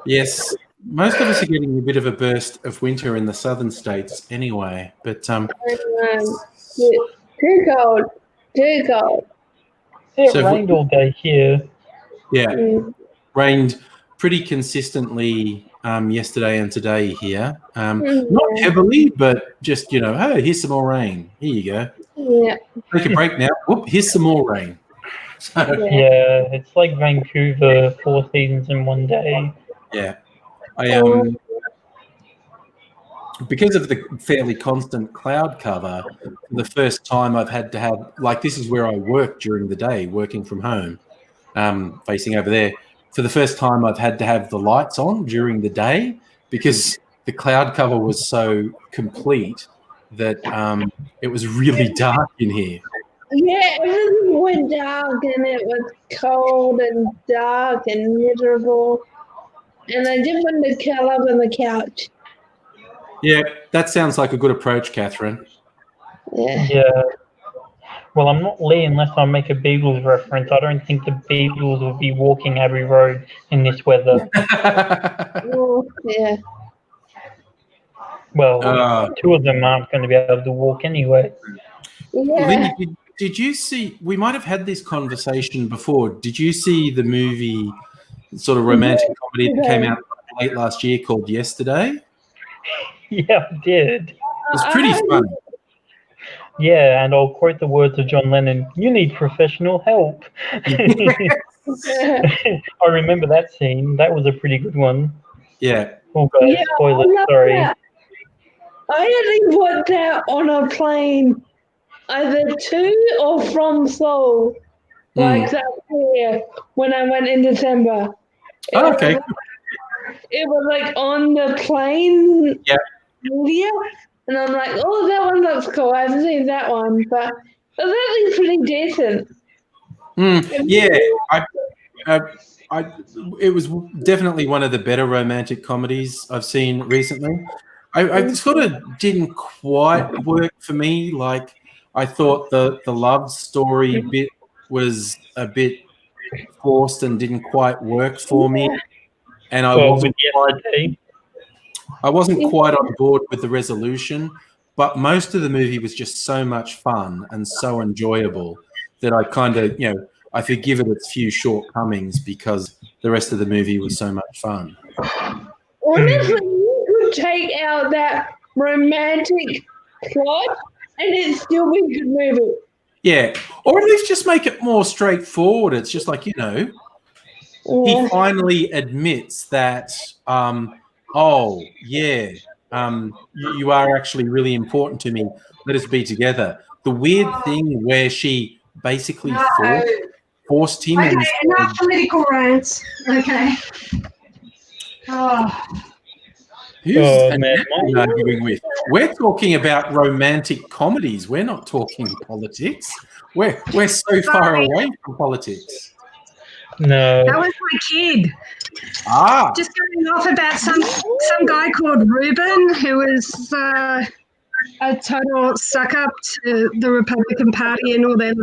Yes, most of us are getting a bit of a burst of winter in the southern states anyway. But Too cold. Too cold. It So- rained all day here. yeah, Mm. rained pretty consistently yesterday and today here. Mm. Not heavily, but just, hey, here's some more rain. Here you go. Yeah. Take a break now. Whoop, here's some more rain. So, Yeah, it's like Vancouver, 4 seasons in one day. yeah. I because of the fairly constant cloud cover, for the first time I've had to have, like, this is where I work during the day, working from home, facing over there. For the first time, I've had to have the lights on during the day because the cloud cover was so complete that it was really dark in here. Yeah, everything went dark and it was cold and dark and miserable. And I just wanted to curl up on the couch. Yeah, that sounds like a good approach, Catherine. Yeah. Yeah. Well, I'm not Lee unless I make a Beatles reference. I don't think the Beatles will be walking Abbey Road in this weather. Oh, yeah. Well, 2 of them aren't going to be able to walk anyway. Yeah. Lee, did you see, we might have had this conversation before. Did you see the movie, sort of romantic comedy that came out late last year called Yesterday? Yeah, I did. It was pretty fun. Yeah, and I'll quote the words of John Lennon, "You need professional help." I remember that scene. That was a pretty good one. Yeah. Oh, guys, Yeah, spoilers, I love sorry. that. I only put that on a plane either to or from Seoul, like that year when I went in December. Oh, okay. It was like on the plane Yeah. media, and I'm like, oh, that one looks cool. I haven't seen that one, but it was actually pretty decent. Yeah, it was definitely one of the better romantic comedies I've seen recently. I sort of didn't quite work for me. Like, I thought the love story bit was a bit forced and didn't quite work for me. And I wasn't quite on board with the resolution. But most of the movie was just so much fun and so enjoyable that I kind of, I forgive it its few shortcomings because the rest of the movie was so much fun. Honestly, you could take out that romantic plot and it'd still be a good movie. Yeah, or at least just make it more straightforward. It's just like, he finally admits that Oh, yeah. You are actually really important to me. Let us be together. The weird thing where she basically forced him and Okay, enough political rants. Okay. Oh, who's Oh, Annette man, been arguing with? We're talking about romantic comedies. We're not talking politics. We're so far away from politics. no. that was my kid. Ah, Just going off about some guy called Ruben who was a total suck up to the Republican Party and all their,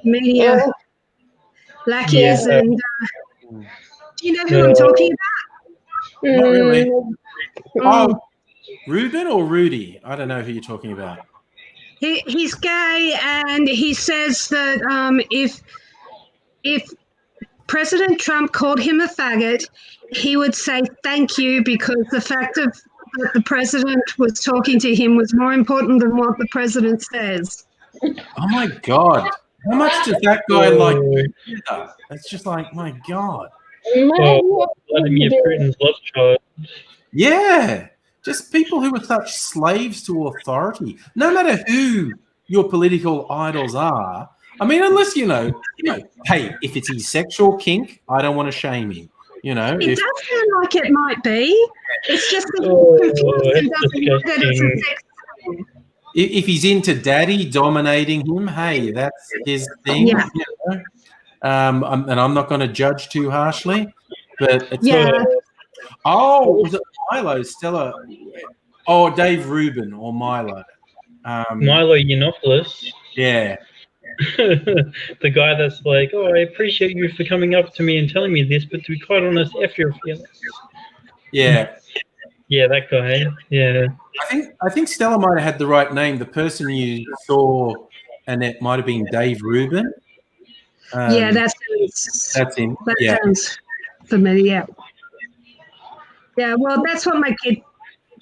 media Oh, lackeys. Yeah. And do you know who I'm talking about? not really. mm, Oh, Ruben or Rudy? I don't know who you're talking about. He's gay, and he says that if President Trump called him a faggot, he would say thank you because the fact of that the president was talking to him was more important than what the president says. Oh my God. How much does that guy like Twitter? It's just like, my God. Oh, Vladimir Putin's love child. Yeah. Just people who are such slaves to authority, no matter who your political idols are. I mean, unless, hey, if it's his sexual kink, I don't want to shame him. It does sound like it might be. It's just that he's confused and doesn't know that it's a sex thing. If he's into daddy dominating him, hey, that's his thing. Yeah. And I'm not going to judge too harshly, but it's Yeah. Oh, was it Milo, Stella? Oh, Dave Rubin or Milo. Milo Yiannopoulos. Yeah. The guy that's like, oh, I appreciate you for coming up to me and telling me this, but to be quite honest, F your feelings. Yeah. Yeah, that guy. Yeah. I think Stella might have had the right name. The person you saw, Annette, might have been Dave Rubin. Yeah, that's him. That Yeah. sounds familiar. Yeah, well, that's what my kid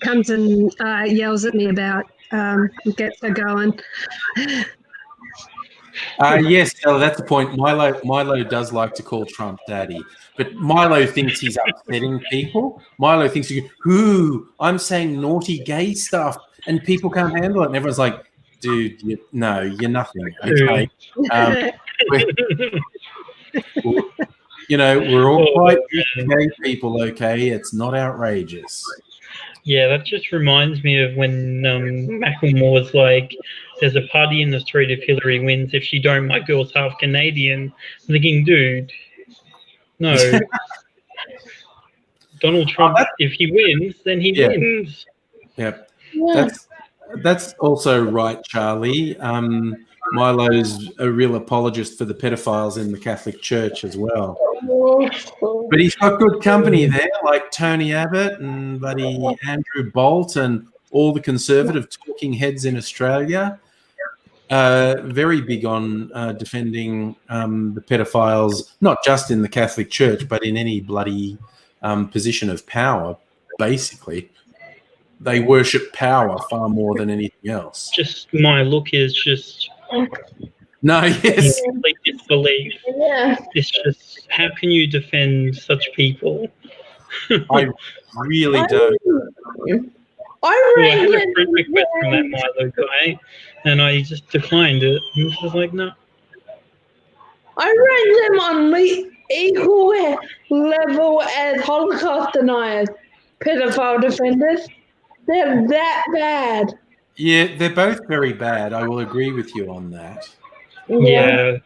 comes and yells at me about. Gets her going. Yes, Stella, that's the point. Milo does like to call Trump daddy, but Milo thinks he's upsetting people. Milo thinks, I'm saying naughty gay stuff and people can't handle it. And everyone's like, dude, you're nothing. Okay. We're all quite gay people, okay? It's not outrageous. Yeah, that just reminds me of when Macklemore was like, there's a party in the street if Hillary wins. If she don't, my girl's half Canadian. I'm thinking, dude, no. Donald Trump, if he wins, then he wins. Yep. That's also right, Charlie. Milo's a real apologist for the pedophiles in the Catholic Church as well. But he's got good company there, like Tony Abbott and buddy Andrew Bolt and all the conservative talking heads in Australia. Very big on defending the pedophiles, not just in the Catholic Church, but in any bloody position of power, basically. They worship power far more than anything else. Just my look is just complete disbelief. Yeah. It's just, how can you defend such people? I really don't. I Well, I had a reckon. friend request from that Milo guy, and I just declined it. And I was like, no. I rank them on the equal level as Holocaust deniers, pedophile defenders. They're that bad. Yeah, they're both very bad. I will agree with you on that. Yeah.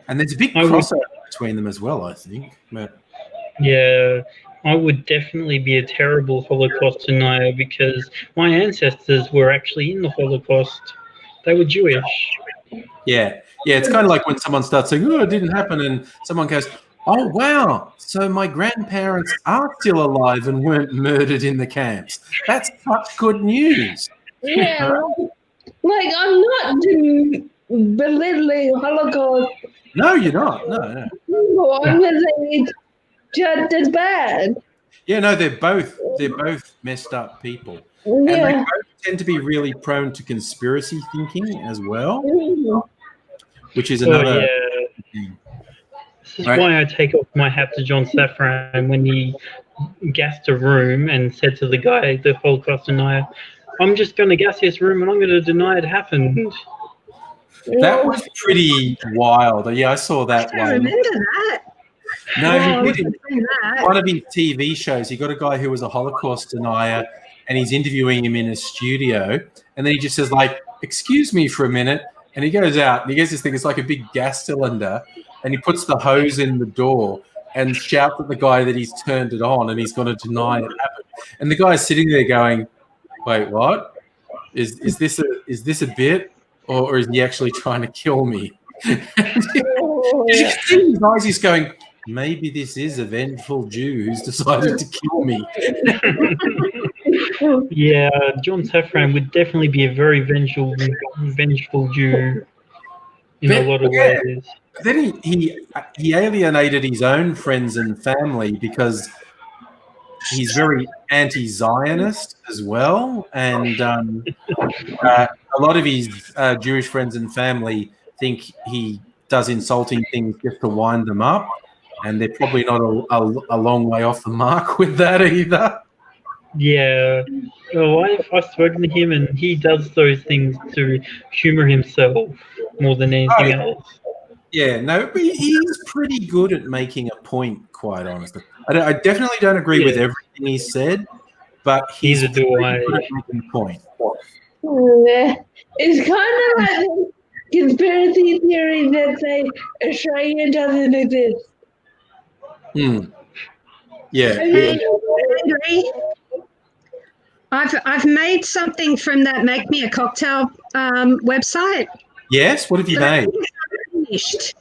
And there's a big crossover between them as well, I think. But Yeah. I would definitely be a terrible Holocaust denier because my ancestors were actually in the Holocaust. They were Jewish. yeah, it's kind of like when someone starts saying, "Oh, it didn't happen," and someone goes, "Oh, wow! So my grandparents are still alive and weren't murdered in the camps. That's such good news." Yeah. Like, I'm not belittling Holocaust. No, you're not. No. I'm going to say it's just as bad. Yeah, no, they're both messed up people, and they Yeah. both tend to be really prone to conspiracy thinking as well, which is Oh, another yeah. thing. This is why I take off my hat to John Safran when he gassed a room and said to the guy, the Holocaust denier, "I'm just going to gas this room and I'm going to deny it happened." That was pretty wild. Yeah, I saw that I one. remember that. No, Oh, he I did. wasn't doing that. One of his TV shows, he got a guy who was a Holocaust denier, and he's interviewing him in a studio, and then he just says, like, "Excuse me for a minute," and he goes out, and he gets this thing. It's like a big gas cylinder, and he puts the hose in the door and shouts at the guy that he's turned it on, and he's going to deny it happened. And the guy's sitting there going, "Wait, what? Is this a bit, or is he actually trying to kill me?" You can see in his eyes, he's going, "Maybe this is a vengeful Jew who's decided to kill me." Yeah, John Safran would definitely be a very vengeful Jew in a lot of ways. Then he alienated his own friends and family because he's very anti-Zionist as well, and a lot of his Jewish friends and family think he does insulting things just to wind them up, and they're probably not a long way off the mark with that either. Yeah. Well, I've spoken to him, and he does those things to humor himself more than anything else. Yeah, no, but he's pretty good at making a point, quite honestly. I definitely don't agree with everything he said, but he's Neither do pretty I. good at making a point. It's kind of like the conspiracy theory that say Australia doesn't exist. Yeah. Henry, I've made something from that Make Me a Cocktail website. Yes? What have you made? Finished.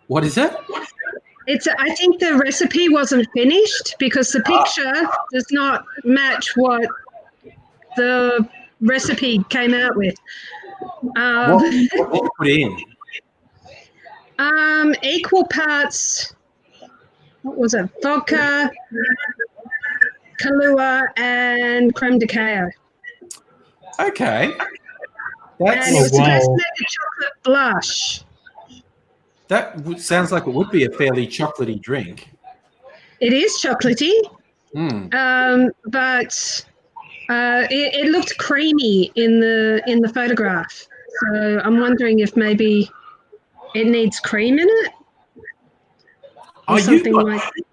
What is it? I think the recipe wasn't finished because the picture does not match what the recipe came out with. What did you put in? Equal parts, what was it? Vodka, Kahlua, and creme de cacao. Okay. And it was wow. supposed to make a chocolate blush. That sounds like it would be a fairly chocolatey drink. It is chocolatey, Mm. but it looked creamy in the photograph. So I'm wondering if maybe it needs cream in it, or something like that.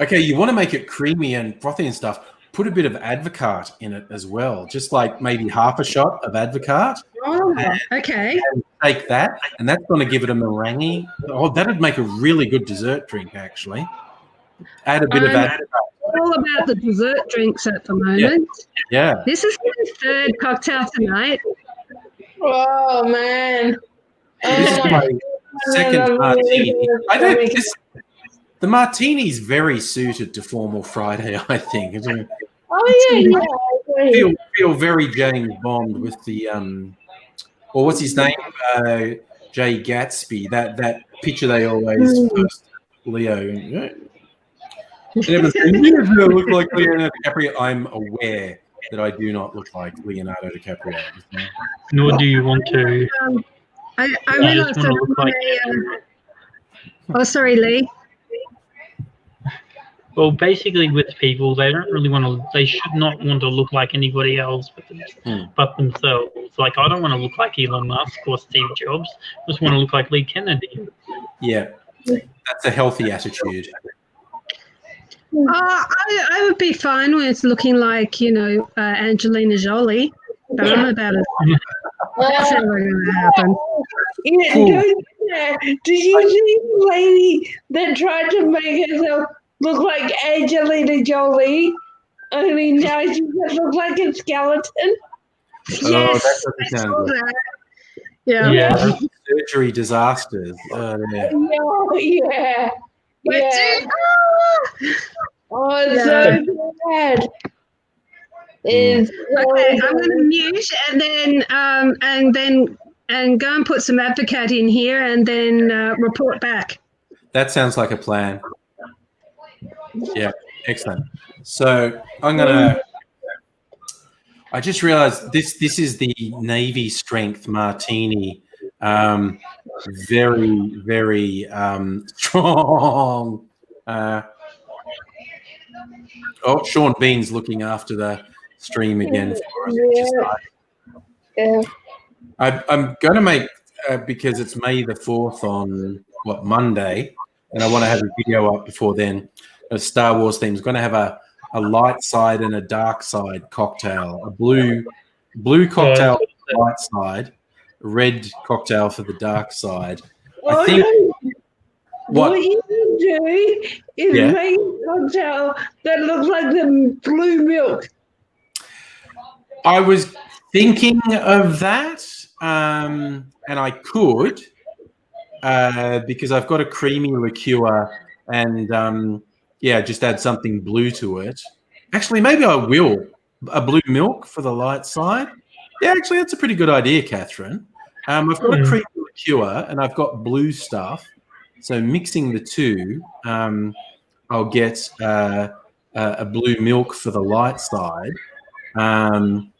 Okay, you want to make it creamy and frothy and stuff. Put a bit of Advocaat in it as well, just like maybe half a shot of Advocaat. Oh, okay. And take that, and that's going to give it a meringue. Oh, that would make a really good dessert drink, actually. Add a bit of Advocaat. All about the dessert drinks at the moment. Yeah. This is my third cocktail tonight. Oh man! This is my second martini. The martini's very suited to Formal Friday, I think. Oh yeah. Feel very James Bond with the or what's his name? Jay Gatsby. That picture they always post Leo. You look like Leonardo DiCaprio. I'm aware that I do not look like Leonardo DiCaprio. Nor do you want to. I I realised just want to look like. oh, sorry, Lee. Well, basically, with people, they don't really want to. They should not want to look like anybody else but themselves. Like, I don't want to look like Elon Musk or Steve Jobs. I just want to look like Lee Kennedy. Yeah, that's a healthy attitude. I would be fine with looking like, Angelina Jolie, but I'm about it. That's never going to happen. Yeah, did you see the lady that tried to make herself look like Angelina Jolie? Only now she just looks like a skeleton. Yes, that I doesn't sound saw good. that. Yeah. Yeah. Surgery disasters. Yeah. But Oh, it's so bad. It's okay, I'm going to mute and go and put some Advocaat in here and then report back. That sounds like a plan. Yeah, excellent. So I'm gonna. I just realised this is the Navy strength martini. Very, very strong. Oh, Sean Bean's looking after the stream again for us. Yeah. I'm going to make, because it's May the 4th on, Monday, and I want to have a video up before then. A Star Wars theme is going to have a light side and a dark side cocktail, a blue cocktail for the light side, red cocktail for the dark side. I think what you can do is make a cocktail that looks like the blue milk. I was thinking of that, and I could, because I've got a creamy liqueur and, just add something blue to it. Actually, maybe I will. A blue milk for the light side. Yeah, actually, that's a pretty good idea, Catherine. I've got a creamy liqueur and I've got blue stuff. So mixing the two, I'll get a blue milk for the light side. And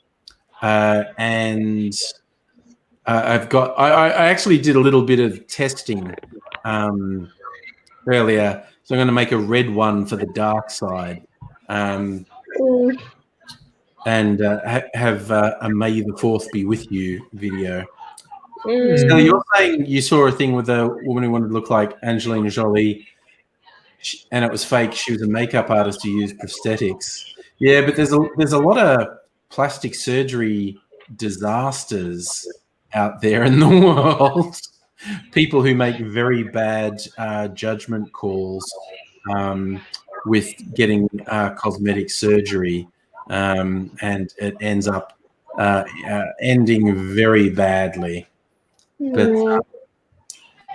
I've got. I actually did a little bit of testing earlier, so I'm going to make a red one for the dark side, and have a May the 4th be with you video. So you're saying you saw a thing with a woman who wanted to look like Angelina Jolie, and it was fake. She was a makeup artist who used prosthetics. Yeah, but there's a lot of plastic surgery disasters out there in the world. People who make very bad judgment calls with getting cosmetic surgery, and it ends up ending very badly. But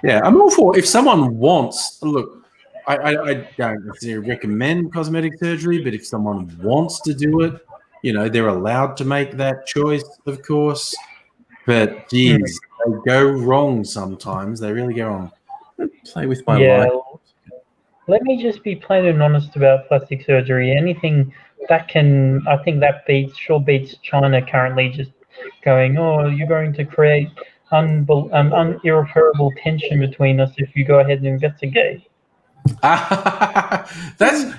I'm all for, if someone wants, look, I don't necessarily recommend cosmetic surgery, but if someone wants to do it, they're allowed to make that choice, of course. But geez, they go wrong sometimes. They really go wrong. Play with my life. Let me just be plain and honest about plastic surgery. Anything that I think that beats China currently just going, oh, you're going to create irreparable tension between us if you go ahead and investigate. That's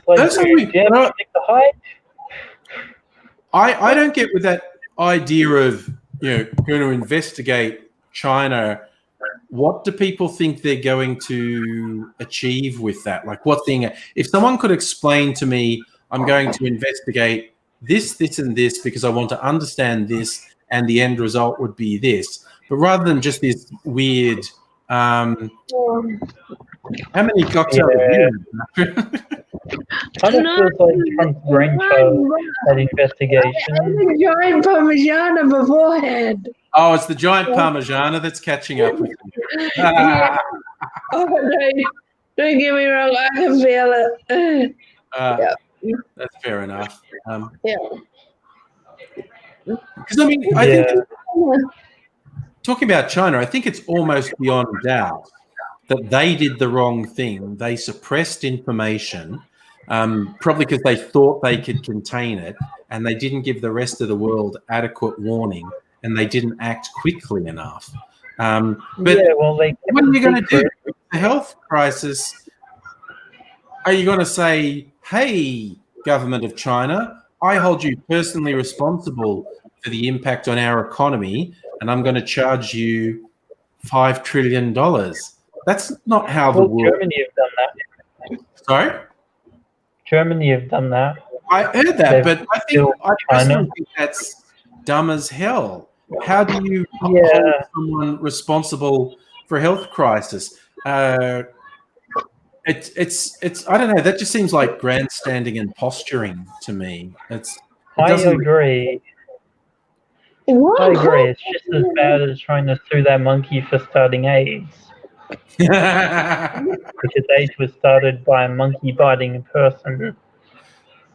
I don't get with that idea of going to investigate China. What do people think they're going to achieve with that? Like, what thing? If someone could explain to me, I'm going to investigate this, and this because I want to understand this, and the end result would be this. But rather than just this weird, how many cocktails have you had? I don't feel like Trump's brainchild that investigation. The giant Parmigiana beforehand. Oh, it's the giant Parmigiana that's catching up with you. Yeah. Oh, don't get me wrong. I can feel it. That's fair enough. Because I think talking about China, I think it's almost beyond doubt that they did the wrong thing. They suppressed information, probably because they thought they could contain it, and they didn't give the rest of the world adequate warning, and they didn't act quickly enough. But what are you going to do? The health crisis, are you going to say, hey, government of China, I hold you personally responsible for the impact on our economy, and I'm going to charge you $5 trillion? That's not how the world... Germany have done that. Sorry? Germany have done that. I heard that, but I personally think that's dumb as hell. How do you hold someone responsible for a health crisis? It's I don't know. That just seems like grandstanding and posturing to me. I agree. I agree. It's just as bad as trying to sue that monkey for starting AIDS. Because AIDS was started by a monkey biting a person.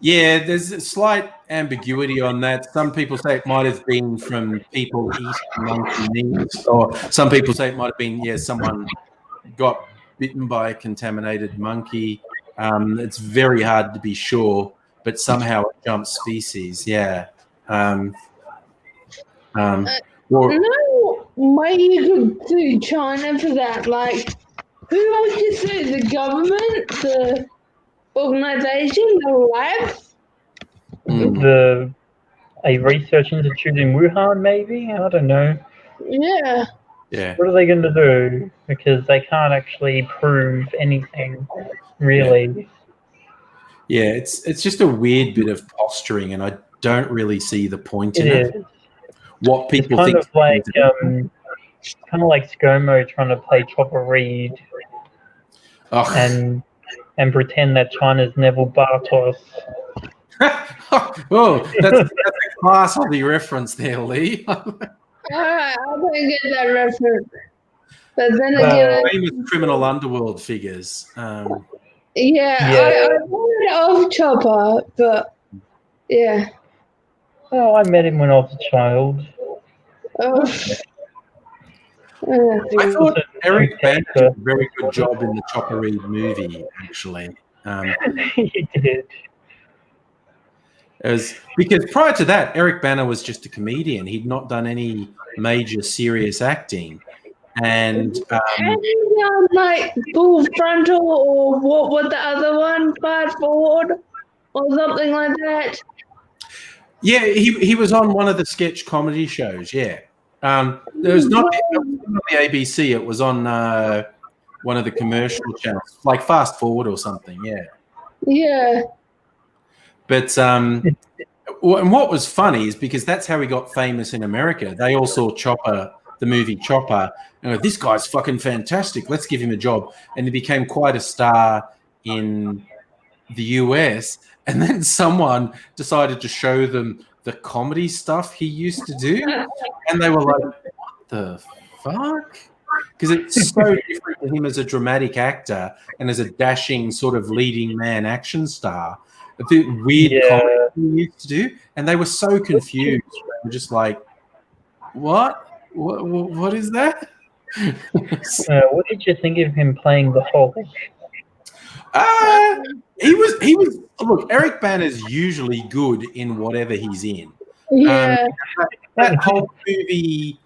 Yeah, there's a slight ambiguity on that. Some people say it might have been from people eating monkey meat, or some people say it might have been, someone got bitten by a contaminated monkey. It's very hard to be sure, but somehow it jumps species. Yeah. Maybe you could sue China for that. Like, who would you sue? The government, organization, the lab. Mm. A research institute in Wuhan, maybe? I don't know. Yeah. Yeah. What are they going to do? Because they can't actually prove anything, really. Yeah, it's just a weird bit of posturing, and I don't really see the point It in it. is. What It's people kind think. of like ScoMo trying to play Chopper Reed Oh. and pretend that China's Neville Bartos. Oh, that's a class-worthy reference there, Lee. I don't get that reference. But then Well, again, Famous criminal underworld figures. yeah, I wanted off Chopper, but yeah. Well, I met him when I was a child. Oh, I thought Eric Bana did Banner. a very good job in the Chopper Reed movie, actually. He did. Because prior to that, Eric Bana was just a comedian. He'd not done any major serious acting. And like full frontal or what was the other one? Fast forward or something like that. yeah, he was on one of the sketch comedy shows. Yeah, it was not on the ABC. It was on one of the commercial channels, like Fast Forward or something. Yeah. Yeah. But and what was funny is because that's how he got famous in America. They all saw Chopper, the movie Chopper, and went, this guy's fucking fantastic. Let's give him a job. And he became quite a star in the US. And then someone decided to show them the comedy stuff he used to do. And they were like, what the fuck? Because it's so different to him as a dramatic actor and as a dashing sort of leading man action star. The weird comedy he used to do. And they were so confused. They were just like, what is that? What did you think of him playing the Hulk? He was look, Eric Bana's usually good in whatever he's in. Yeah. That whole movie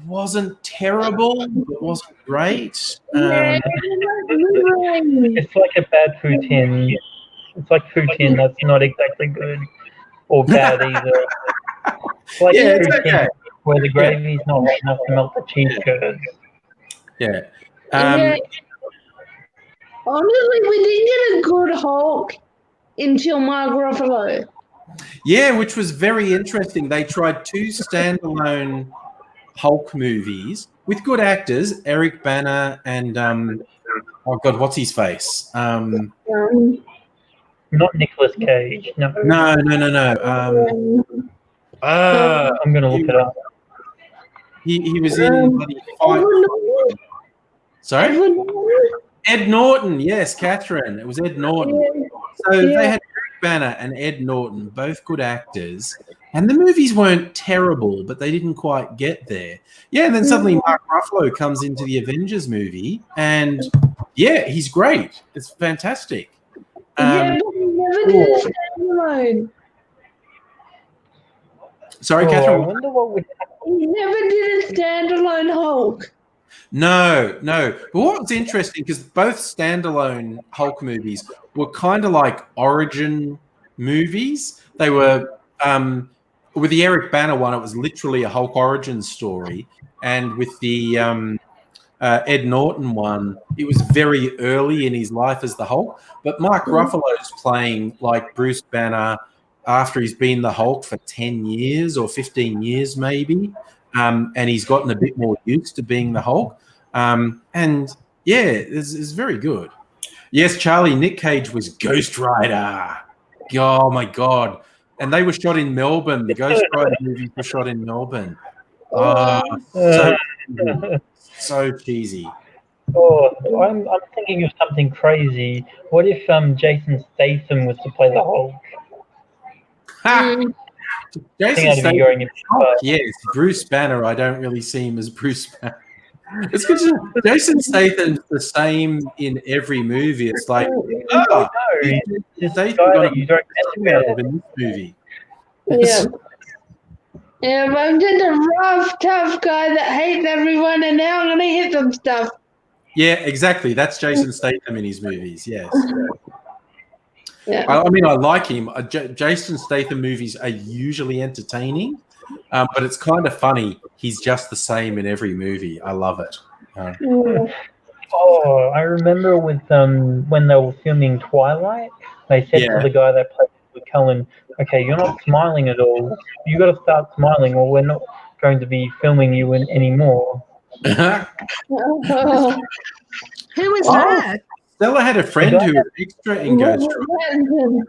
wasn't terrible, but wasn't great. It's like a bad poutine. It's like poutine that's not exactly good or bad either. It's like poutine okay. where the gravy's not hot enough to melt the cheese curds. Yeah. Honestly, we didn't get a good Hulk until Mark Ruffalo. Yeah, which was very interesting. They tried 2 standalone Hulk movies with good actors, Eric Bana and oh god, what's his face? Not Nicolas Cage. No. No. I'm gonna look it up. He was in bloody Fight. Sorry? Ed Norton, yes, Catherine. It was Ed Norton. So they had Eric Bana and Ed Norton, both good actors, and the movies weren't terrible, but they didn't quite get there. Yeah, and then suddenly Mark Ruffalo comes into the Avengers movie, and yeah, he's great. It's fantastic. Yeah, but he never did a standalone. Sorry, I Catherine. wonder what would He never did a standalone Hulk. No. But what's interesting, because both standalone Hulk movies were kind of like origin movies. They were, with the Eric Bana one, it was literally a Hulk origin story. And with the Ed Norton one, it was very early in his life as the Hulk. But Mark Ruffalo's playing like Bruce Banner after he's been the Hulk for 10 years or 15 years maybe. And he's gotten a bit more used to being the Hulk. And yeah, it's very good. Yes, Charlie, Nick Cage was Ghost Rider. Oh my God. And they were shot in Melbourne. The Ghost Rider movies were shot in Melbourne. So cheesy. Oh, I'm thinking of something crazy. What if Jason Statham was to play the Hulk? Jason Statham, yes. Bruce Banner, I don't really see him as Bruce Banner. It's good to know. Jason Statham's the same in every movie. It's like, he's Statham guy got that you don't out of in this movie. Yeah. Yeah, but I'm just a rough, tough guy that hates everyone, and now I'm going to hit some stuff. Yeah, exactly. That's Jason Statham in his movies, yes. Yeah. I mean, I like him. Jason Statham movies are usually entertaining, but it's kind of funny. He's just the same in every movie. I love it. Mm. Oh, I remember with when they were filming Twilight, they said to Yeah. the guy that played Cullen, "Okay, you're not smiling at all. You got to start smiling, or we're not going to be filming you anymore." Oh, Who was Oh, that? Stella had a friend who was extra in Ghost Robert Rider. Pattinson.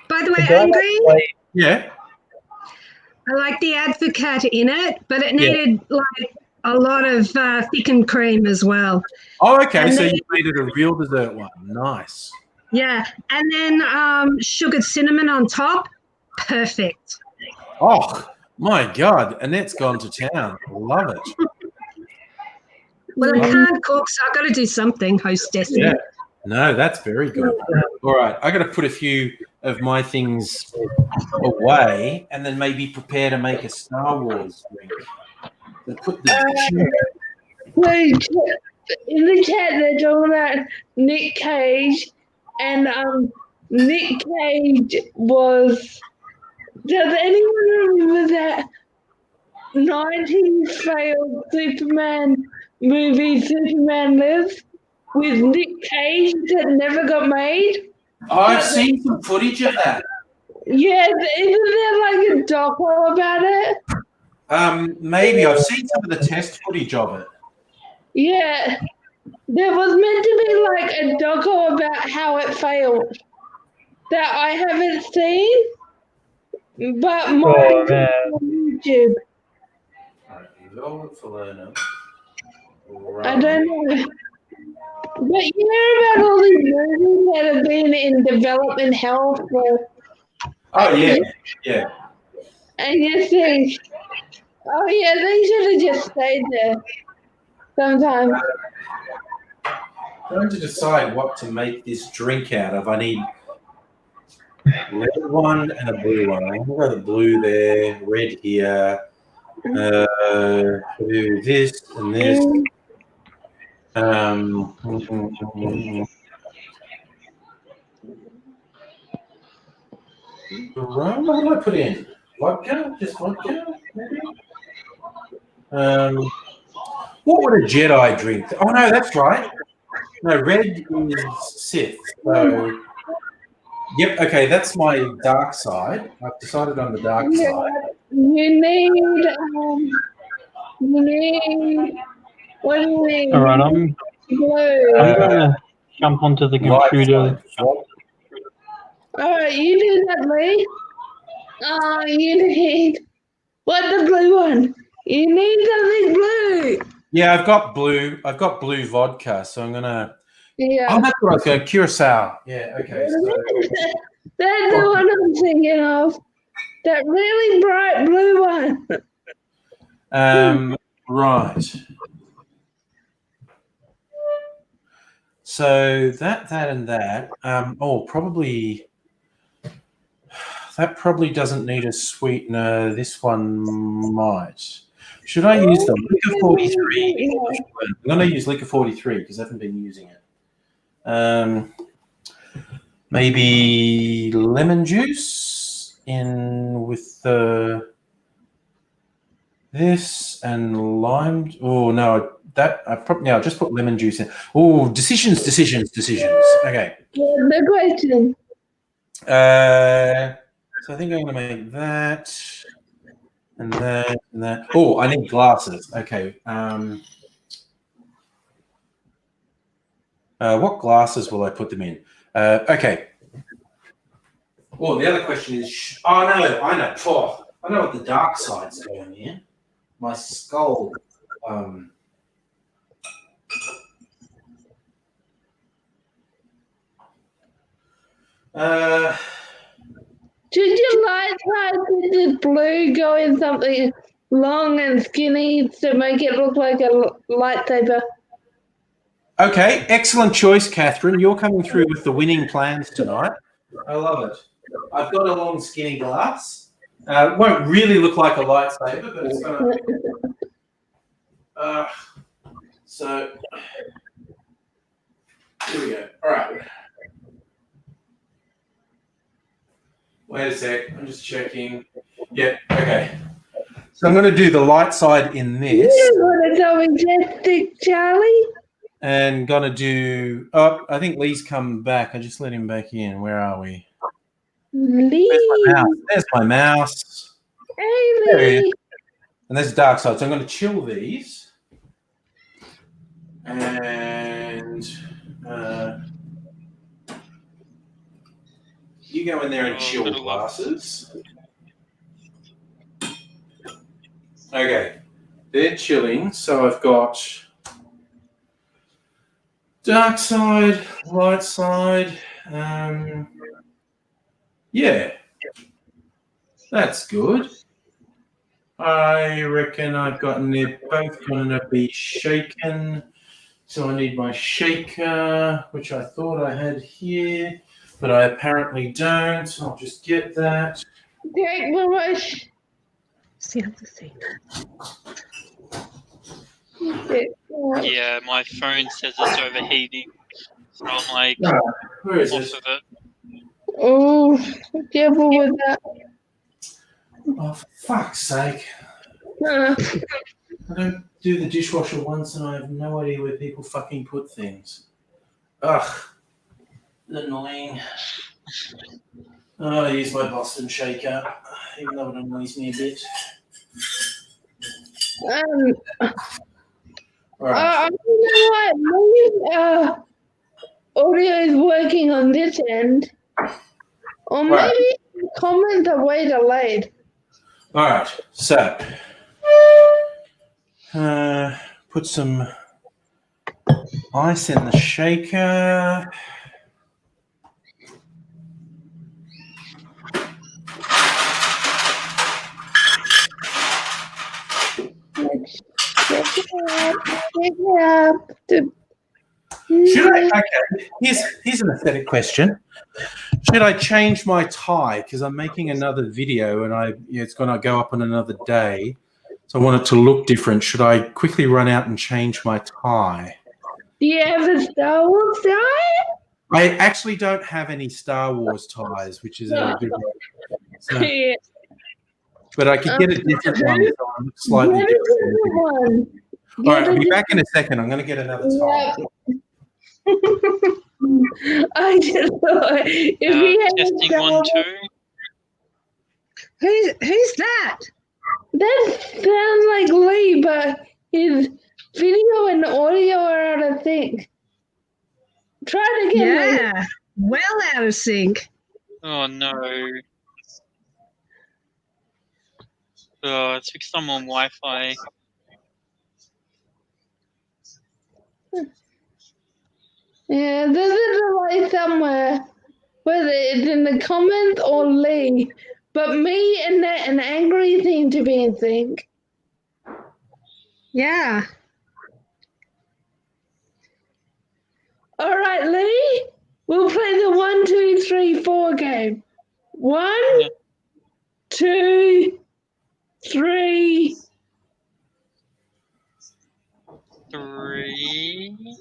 By the The way, guy Angry, that played Yeah. I like the advocate in it, but it Yeah. needed like a lot of thickened cream as well. Oh, okay. And So then, you made it a real dessert one. Nice. yeah, and then sugared cinnamon on top. Perfect. Oh, my God. Annette's gone to town. Love it. Well, I Love can't cook, so I've got to do something, hostess. Yeah. No, that's very good. All right. I got to put a few of my things away and then maybe prepare to make a Star Wars drink. So put the Wait, in the chat, they're talking about Nick Cage, and Nick Cage was. Does anyone remember that 90s failed Superman movie, Superman Lives, with Nick Cage that never got made? I've seen some footage of that. Yeah, isn't there like a doco about it? Maybe I've seen some of the test footage of it. Yeah, there was meant to be like a doco about how it failed that I haven't seen, but Oh, mine's man. on YouTube. All right, Velvet Falernum. I don't know. But you hear about all these movies that have been in development hell for Oh, yeah. Yeah. and you think, oh yeah, they should have just stayed there sometimes. Trying to decide what to make this drink out of. I need red one and a blue one. I'm going to go the blue there, red here. Do this and this. Rum? What do I put in? Vodka? Just vodka, maybe? What would a Jedi drink? Oh, no, that's right. No, red is Sith. So, yep, okay, that's my dark side. I've decided on the dark Yeah, side. you need what do you need? All right, I'm Blue. gonna jump onto the Light computer. side. Alright, you do that, Lee. You need what the blue one? You need something blue. Yeah, I've got blue vodka, so I'm gonna. Yeah. Oh, that's what I was going. Curacao. Yeah. Okay. So, That's the one I'm thinking of. That really bright blue one. right. So that and that. Probably. That probably doesn't need a sweetener. This one might. Should I use the Liquor 43? I'm going to use Liquor 43 because I haven't been using it. Maybe lemon juice in with this and lime. Oh no, I'll just put lemon juice in. Oh, decisions. Okay. The question. So I think I'm going to make that and that and that. Oh, I need glasses. Okay. What glasses will I put them in? Okay. Well, the other question is, I know. I know what the dark side's going here. My skull. Should your light side with the blue go in something long and skinny to make it look like a lightsaber? Okay, excellent choice, Catherine. You're coming through with the winning plans tonight. I love it. I've got a long, skinny glass. It won't really look like a lightsaber, but it's going to. So, here we go. All right. Wait a sec. I'm just checking. Yeah. Okay. So I'm going to do the light side in this, You want to go majestic, Charlie? and going to do. Oh, I think Lee's come back. I just let him back in. Where are we? Lee. There's my mouse. Hey, There he is. Lee. And there's the dark side. So I'm going to chill these. And you go in there and chill glasses. Okay. They're chilling. So I've got dark side, light side. Yeah. That's good. I reckon I've gotten they're both going to be shaken. So I need my shaker, which I thought I had here, but I apparently don't. I'll just get that. Take my rush. It's the other thing. Yeah, my phone says it's overheating. So I'm like, Where is off it? of it. Oh, be careful with that. Oh, for fuck's sake. Uh, I don't do the dishwasher once and I have no idea where people fucking put things. Ugh. Annoying. Oh, I use my Boston shaker, even though it annoys me a bit. Right. I don't know what audio is working on this end. Or maybe Right. comments are way delayed. All right, so put some ice in the shaker. Should I? Okay, here's an aesthetic question. Should I change my tie because I'm making another video and it's going to go up on another day, so I want it to look different. Should I quickly run out and change my tie? Do you have a Star Wars tie? I actually don't have any Star Wars ties, which is a good one. So, Yeah. but I could get a different one, so I'm slightly Get a different. different one. All right, I'll be back in a second. I'm going to get another tie. Yeah. I just thought if we had a Testing Star 1, Wars, 2. Who's that? that sounds like Lee, but his video and audio are out of sync. Try it again, Lee. Yeah. Well out of sync. Oh no. Oh, it's because I'm on Wi-Fi. Yeah, there's a delay somewhere, whether it's in the comments or Lee. But me and that and Angry seem to be in sync. Yeah. All right, Lee, we'll play the 1, 2, 3, 4 game. 1, Yeah. 2, 3. 3.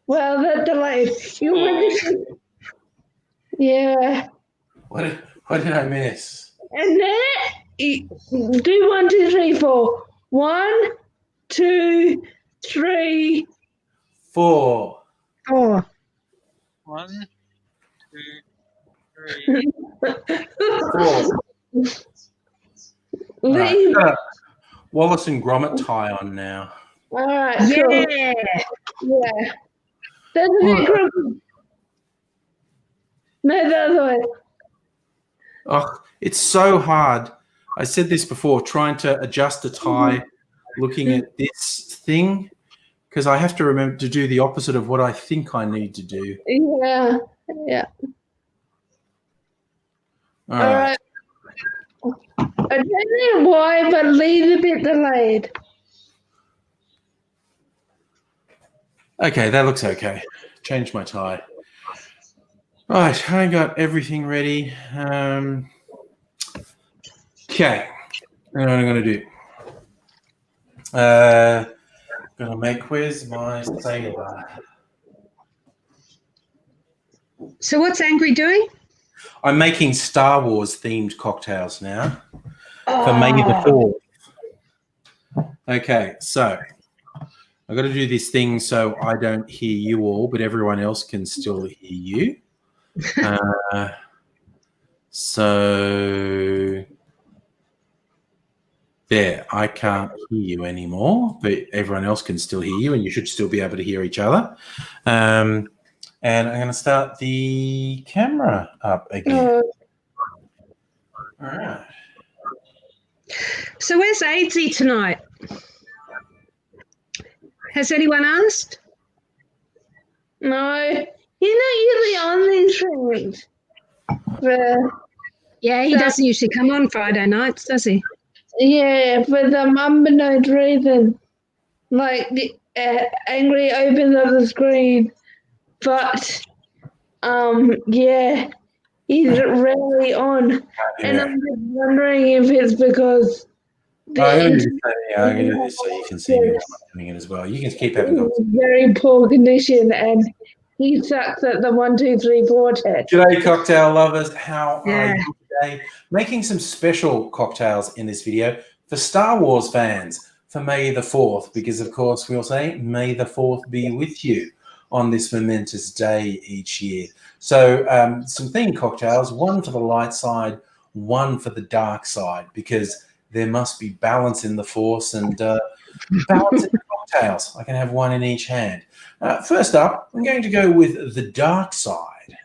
Well, that delayed. You want to? Yeah. What did I miss? And then do 1, 2, 3, 4. 1, 2, 3. 4. Oh. 1, 2, 3. 4. Lee. Right, got a Wallace and Gromit tie on now. All right. Cool. Yeah. Yeah. That's a bit crooked. No, that's way. Oh, it's so hard. I said this before, trying to adjust a tie, looking at this thing, because I have to remember to do the opposite of what I think I need to do. Yeah. Yeah. All All right. right. I don't know why, but Lee's a bit delayed. Okay, that looks okay. Change my tie. Right, I got everything ready. Okay, what I'm going to do. Going to make, where's my sailor? So what's Angry doing? I'm making Star Wars themed cocktails now for May the 4th. Okay, so I've got to do this thing so I don't hear you all, but everyone else can still hear you. So there, I can't hear you anymore, but everyone else can still hear you, and you should still be able to hear each other. And I'm going to start the camera up again. All right. So where's Aidsy tonight? Has anyone asked? No, he's not usually on these things. Yeah, he doesn't usually come on Friday nights, does he? Yeah, for some unbeknown reason. Like the angry opens up the screen. But yeah, he's rarely on. And I'm just wondering if it's because I'm going to do this so you can see me while I'm doing it as well. You can keep having conversations. Very poor condition, and he sucks at the 1, 2, 3, 4 test. G'day, cocktail lovers. How are you today? Making some special cocktails in this video for Star Wars fans for May the 4th, because of course we'll say May the 4th be with you on this momentous day each year. So some themed cocktails, one for the light side, one for the dark side, because there must be balance in the force and balance in the cocktails. I can have one in each hand. First up, I'm going to go with the dark side.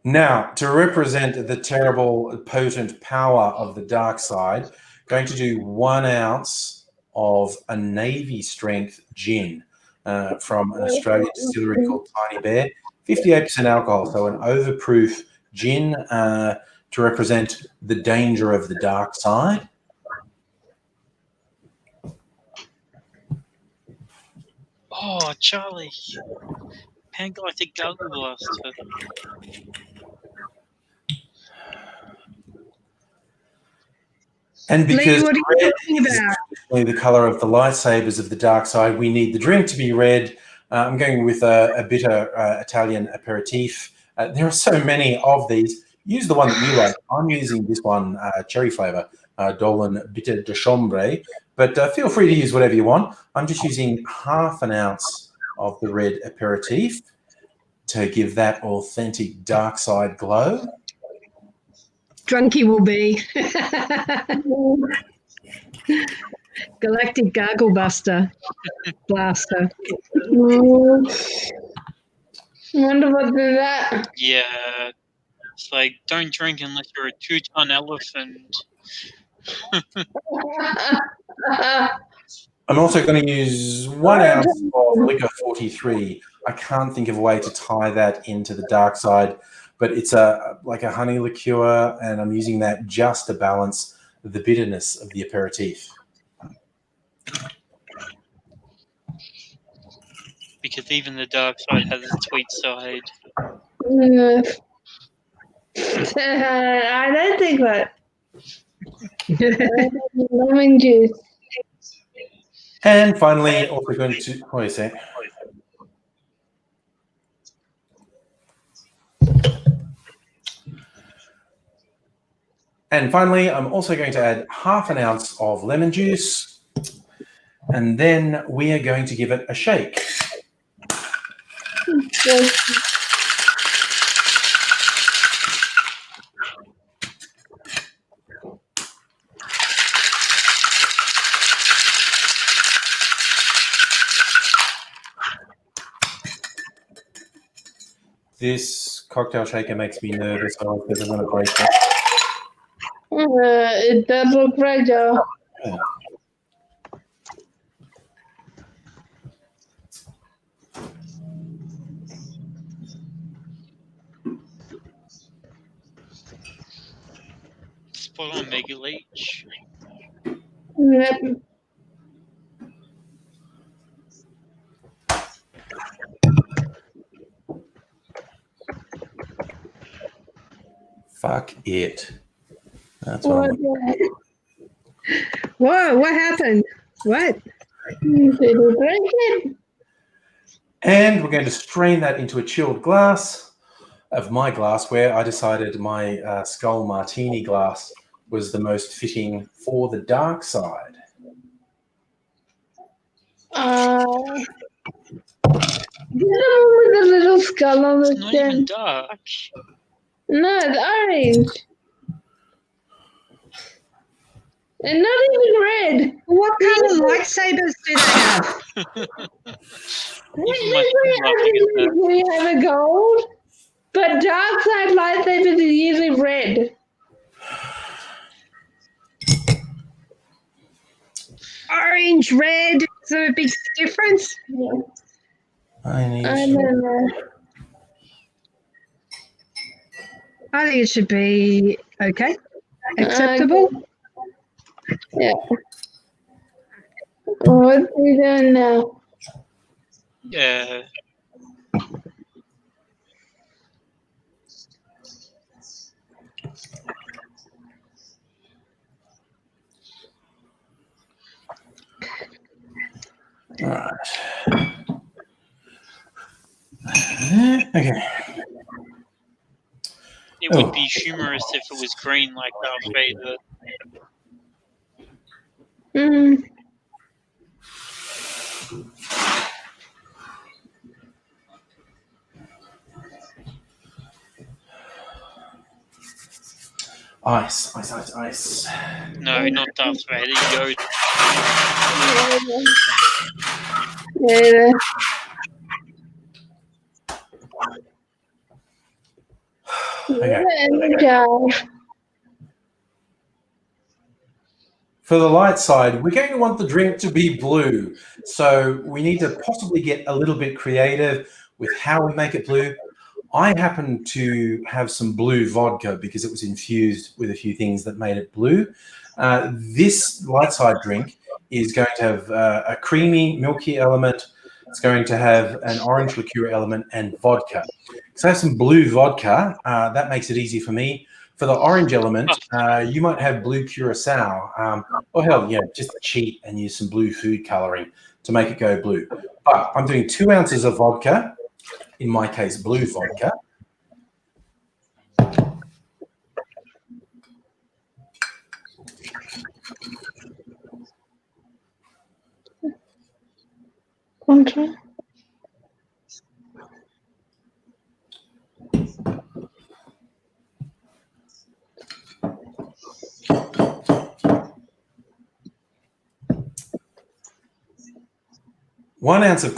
Now, to represent the terrible, potent power of the dark side, going to do 1 ounce of a Navy strength gin from an Australian distillery called Tiny Bear, 58% alcohol, so an overproof gin to represent the danger of the dark side. Oh, Charlie. Pangalactic Gargle Blaster. And because Lee, what are you red talking is about? traditionally the color of the lightsabers of the dark side, we need the drink to be red. I'm going with a bitter Italian aperitif. There are so many of these. Use the one that you like. I'm using this one, cherry flavor, Dolan Bitter de Chambre. But feel free to use whatever you want. I'm just using half an ounce of the red aperitif to give that authentic dark side glow. Drunky will be. Galactic Gargle Buster. Blaster. Wonder what's in that. Yeah. It's like, don't drink unless you're a 2-ton elephant. I'm also going to use 1 ounce of liquor 43. I can't think of a way to tie that into the dark side, but it's like a honey liqueur, and I'm using that just to balance the bitterness of the aperitif. Because even the dark side has a sweet side. I don't think that. Lemon juice. And finally, also going to, wait a sec. And finally, I'm also going to add half an ounce of lemon juice, and then we are going to give it a shake. This cocktail shaker makes me nervous. I hope this is going to break it. It does look fragile. Yeah. Spot on, Mega Leech. Yep. Fuck it. That's what I'm What? Whoa, what happened? What? Did you drink it? And we're going to strain that into a chilled glass of my glassware. I decided my Skull Martini glass was the most fitting for the dark side. This is the one with the little skull on the It's not even tin. dark. No, it's orange. And not even red. What color lightsabers do they have? Even my son's laughing at that. We have a gold, but dark side lightsabers are usually red. Orange, red. Is there a big difference? I need I to- don't know. I think it should be okay. Acceptable. Yeah. What are we doing now? Yeah. All right. Okay. It would be humorous if it was green like Darth Vader. Mm. Ice, ice, ice, ice. No, not Darth Vader. Yoda. Yeah. Okay. And For the light side, we're going to want the drink to be blue. So we need to possibly get a little bit creative with how we make it blue. I happen to have some blue vodka because it was infused with a few things that made it blue. This light side drink is going to have a creamy, milky element. It's going to have an orange liqueur element and vodka. So I have some blue vodka. That makes it easy for me. For the orange element, you might have blue curacao, or hell, yeah, just cheat and use some blue food coloring to make it go blue. But I'm doing 2 ounces of vodka, in my case, blue vodka. okay. 1 ounce of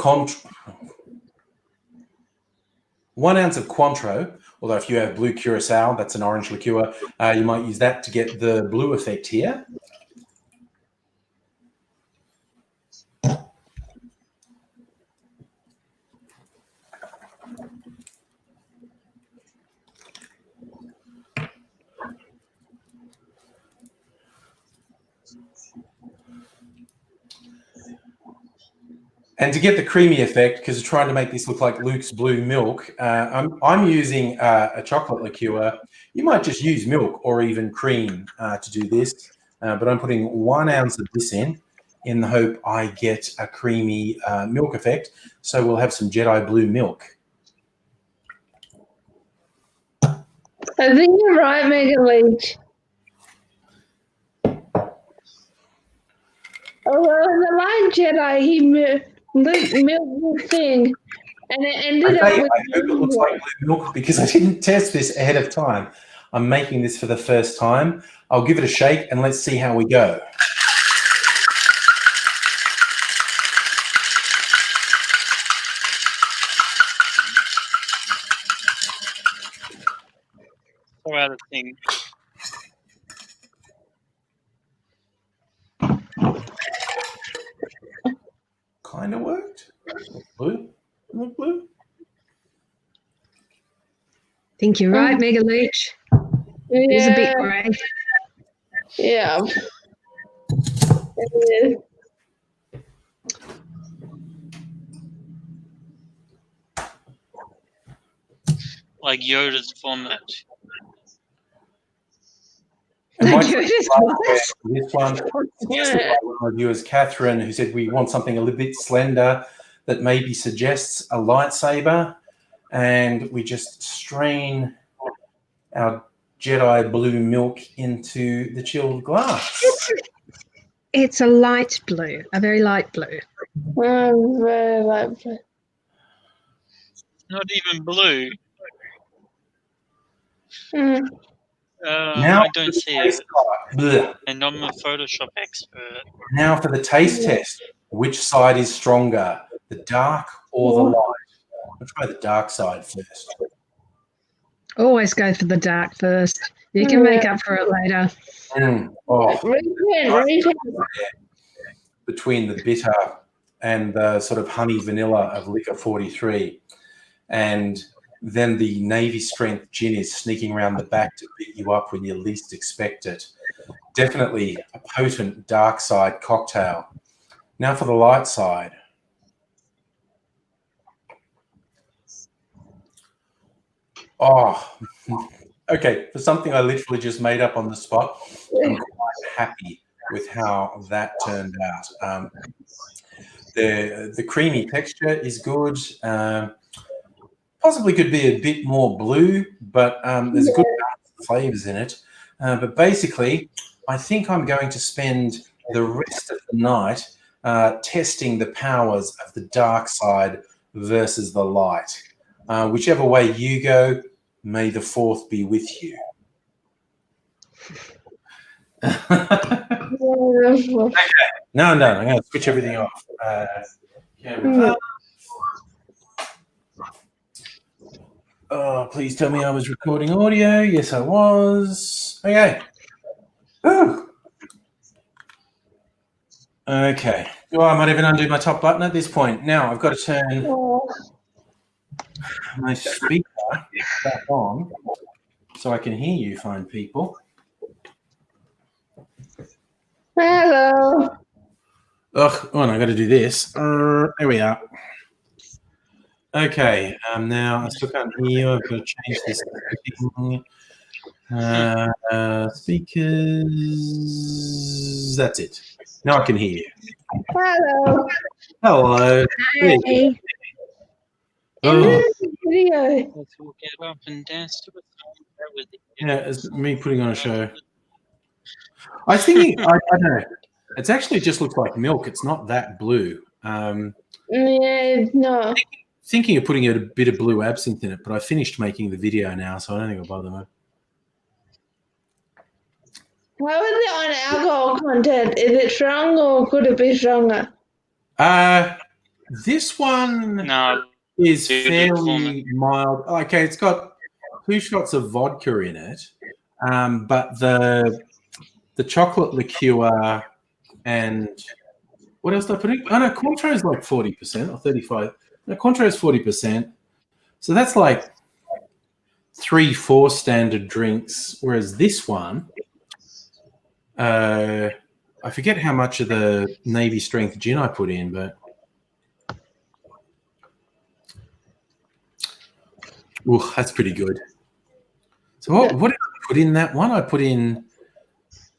1 ounce of Cointreau, although if you have blue curacao, that's an orange liqueur, you might use that to get the blue effect here. And to get the creamy effect, because we're trying to make this look like Luke's blue milk, I'm using a chocolate liqueur. You might just use milk or even cream to do this, but I'm putting 1 ounce of this in the hope I get a creamy milk effect. So we'll have some Jedi blue milk. I think you're right, Mega Leech. Although in the Light Jedi, he milked the thing, and it ended I up with. hope it looks like blue milk because I didn't test this ahead of time. I'm making this for the first time. I'll give it a shake and let's see how we go. Or other thing. Kind of worked. Blue? Look blue? Think you're right, Mega Leech. It is a bit grey. Yeah. It is. Like Yoda's vomit. And my Good as this one suggested by one of my viewers, Catherine, who said we want something a little bit slender that maybe suggests a lightsaber, and we just strain our Jedi blue milk into the chilled glass. It's a light blue, a very light blue. Very light blue. Not even blue. Mm. Now I don't see it, Blech. and I'm a Photoshop expert. Now for the taste test. Which side is stronger, the dark or the light? I'll try the dark side first. Always go for the dark first. You can make up for it later. Oh, Return. between the bitter and the sort of honey vanilla of Liquor 43, and then the Navy strength gin is sneaking around the back to beat you up when you least expect it. Definitely a potent dark side cocktail. Now for the light side. Oh, okay. For something I literally just made up on the spot, I'm quite happy with how that turned out. The creamy texture is good. Possibly could be a bit more blue, but there's a good balance of flavors in it. But basically, I think I'm going to spend the rest of the night testing the powers of the dark side versus the light. Whichever way you go, may the fourth be with you. Okay. No, I'm done. I'm going to switch everything off. Camera up. Oh, please tell me I was recording audio. Yes, I was. Okay. Ooh. Okay. Oh, I might even undo my top button at this point. Now I've got to turn my speaker back on so I can hear you fine people. Hello. Ugh, oh, and I got to do this. There we are. Okay, now I still can't hear you. I've got to change this thing. Speakers. That's it. Now I can hear you. Hello. Hello. Hey. Oh, Video. Let's all get up and dance to a song. That was it. yeah, it's me putting on a show. I was thinking, I don't know. It actually just looks like milk. It's not that blue. No. Thinking of putting a bit of blue absinthe in it, but I finished making the video now, so I don't think I'll bother me. How is it on alcohol content? Is it strong or could it be stronger? This one No, is Dude, fairly mild. Okay, it's got 2 shots of vodka in it, but the chocolate liqueur and what else did I put in? Oh no, Cointreau is like 40% or 35%. No, Cointreau is 40%. So that's like 3-4 standard drinks, whereas this one, I forget how much of the Navy strength gin I put in, but ooh, that's pretty good. So what did I put in that one? I put in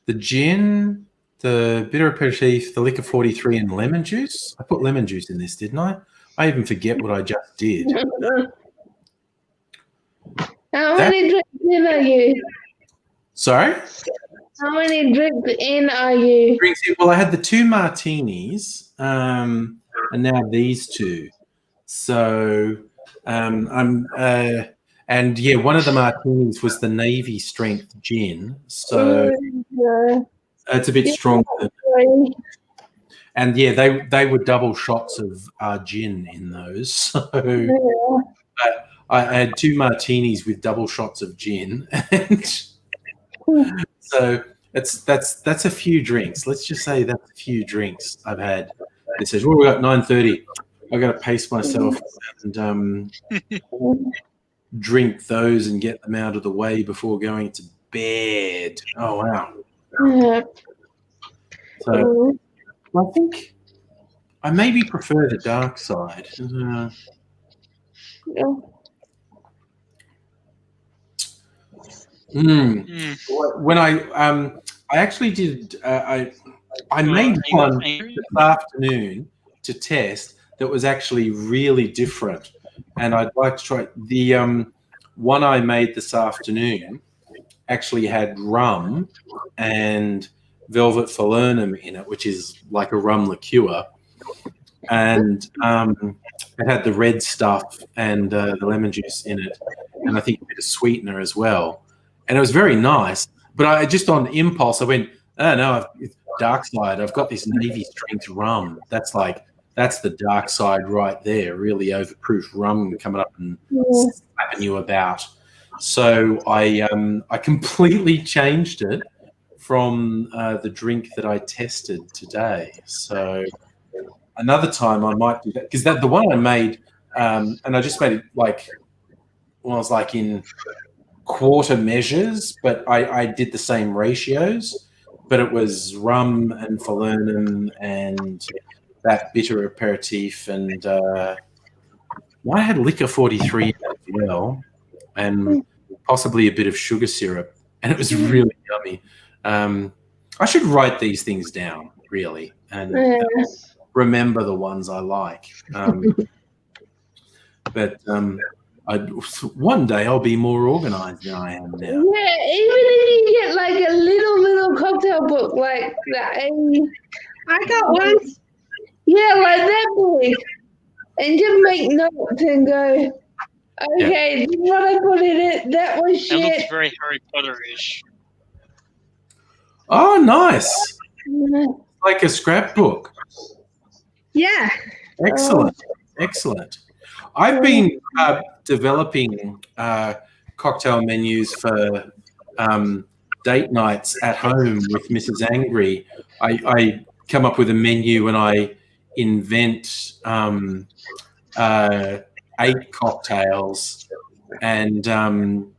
the gin, the bitter aperitif, the Liquor 43, and lemon juice. I put lemon juice in this, didn't I? I even forget what I just did. How many drinks in are you? Sorry? How many drinks in are you? Well, I had the 2 martinis, and now these 2. So I'm and yeah, one of the martinis was the Navy strength gin. So it's a bit stronger. And yeah, they were double shots of gin in those. So I had 2 martinis with double shots of gin, and so that's a few drinks. Let's just say that's a few drinks I've had. It says, well, we got 9:30. I got to pace myself and drink those and get them out of the way before going to bed. Oh wow! So I think I maybe prefer the dark side. When I actually did, I made one this afternoon to test that was actually really different, and I'd like to try the one I made this afternoon. Actually had rum and velvet falernum in it, which is like a rum liqueur, and it had the red stuff and the lemon juice in it, and I think a bit of sweetener as well. And it was very nice. But I just on impulse, I went, oh no, it's dark side. I've got this navy strength rum. That's the dark side right there. Really overproof rum coming up and slapping you about. So I completely changed it from the drink that I tested today. So another time I might do that, because the one I made, and I just made it like, well, I was like in quarter measures, but I did the same ratios, but it was rum and falernum and that bitter aperitif, and I had liquor 43 as well, and possibly a bit of sugar syrup, and it was really yummy. I should write these things down, really, and remember the ones I like. But one day I'll be more organized than I am now. Yeah, even if you get like a little cocktail book like that. I got one. Yeah, like that big. And just make notes and go, okay, this is what I put in it. That was It looks shit. very Harry Potter-ish. Oh, nice. Like a scrapbook. Yeah. Excellent. Excellent. I've been developing cocktail menus for date nights at home with Mrs. Angry. I come up with a menu and I invent 8 cocktails, and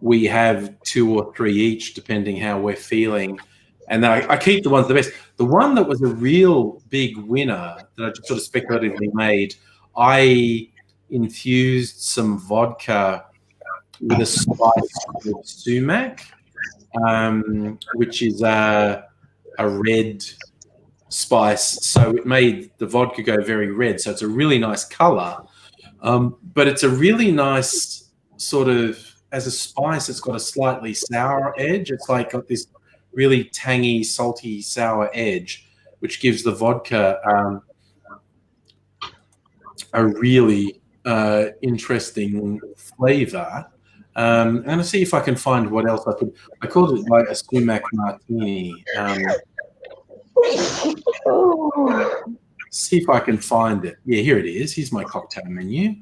we have 2 or 3 each, depending how we're feeling. And I keep the ones the best. The one that was a real big winner that I just sort of speculatively made, I infused some vodka with a spice called sumac, which is a red spice. So it made the vodka go very red. So it's a really nice color, but it's a really nice sort of, as a spice, it's got a slightly sour edge. It's like got this really tangy, salty, sour edge, which gives the vodka a really interesting flavor. And I'll see if I can find what else I could. I called it like a sumac martini. See if I can find it. Yeah, here it is. Here's my cocktail menu.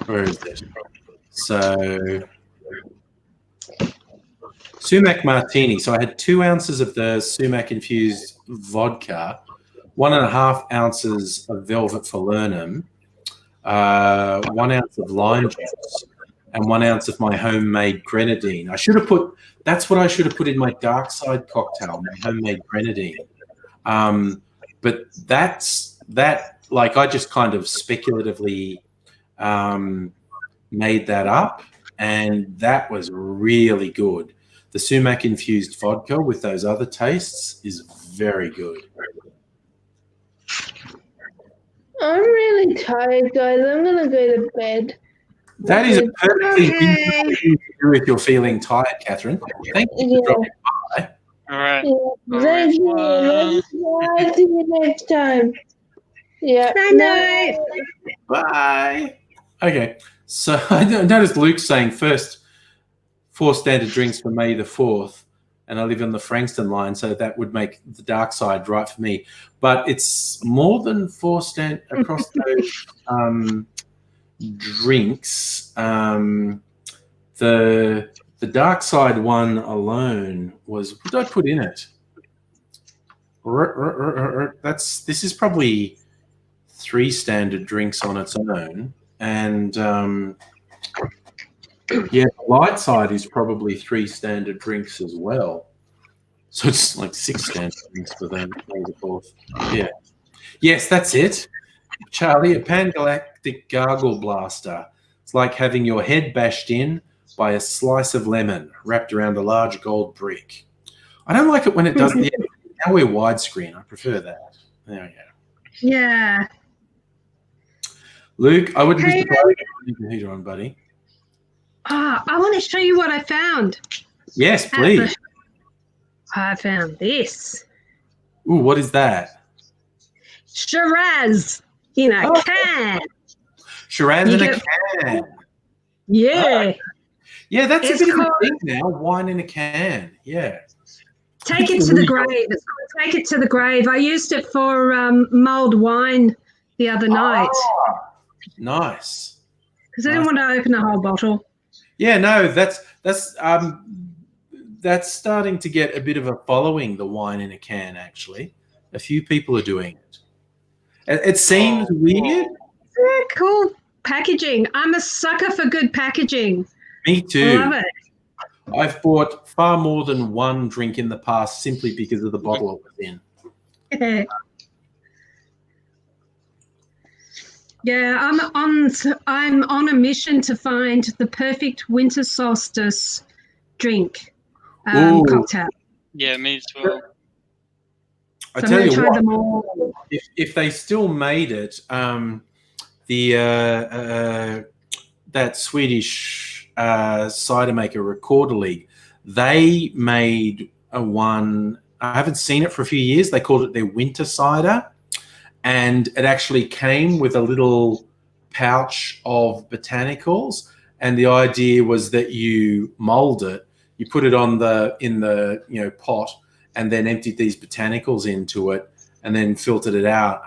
Where is it? So, sumac martini. So I had 2 ounces of the sumac infused vodka, 1.5 ounces of velvet falernum, 1 ounce of lime juice, and 1 ounce of my homemade grenadine. That's what I should have put in my dark side cocktail, my homemade grenadine. But I just kind of speculatively made that up, and that was really good. The sumac infused vodka with those other tastes is very good. I'm really tired, guys. I'm gonna go to bed. That is a perfectly reasonable thing to do if you're feeling tired, Catherine. Thank you for dropping by. All right. Yeah, thank you. Bye. See you next time. Yeah. Night. Bye. Okay. So I noticed Luke saying first 4 standard drinks for May the 4th, and I live on the Frankston line, so that would make the dark side right for me. But it's more than 4 across those drinks. The dark side one alone was, what did I put in it? This is probably 3 standard drinks on its own, and the light side is probably 3 standard drinks as well. So it's like 6 standard drinks for them. Yeah. Yes, that's it. Charlie, a Pangalactic Gargle Blaster. It's like having your head bashed in by a slice of lemon wrapped around a large gold brick. I don't like it when it does the. Now we're widescreen. I prefer that. There we go. Yeah. Luke, I wouldn't be Hey, surprised if you put the heater on, buddy. I want to show you what I found. Yes, please. I found this. Ooh, what is that? Shiraz in a can. Shiraz You in a get- can. Yeah. Yeah, that's It's a bit of called- a thing now. Wine in a can. Yeah. Take it to the grave. It's called Take It to the Grave. I used it for mulled wine the other night Ah, nice. because I didn't want to open the whole bottle. Yeah, no, that's starting to get a bit of a following, the wine in a can, actually. A few people are doing it. It seems weird. Yeah, cool packaging. I'm a sucker for good packaging. Me too. Love it. I've bought far more than one drink in the past simply because of the bottle it was in. Yeah, I'm on a mission to find the perfect winter solstice drink cocktail. Yeah, me as well. I So tell I'm you gonna try what, them all. if they still made it, that Swedish cider maker Recorder League, they made a one. I haven't seen it for a few years. They called it their winter cider, and it actually came with a little pouch of botanicals. And the idea was that you mold it, you put it on in the pot, and then emptied these botanicals into it, and then filtered it out.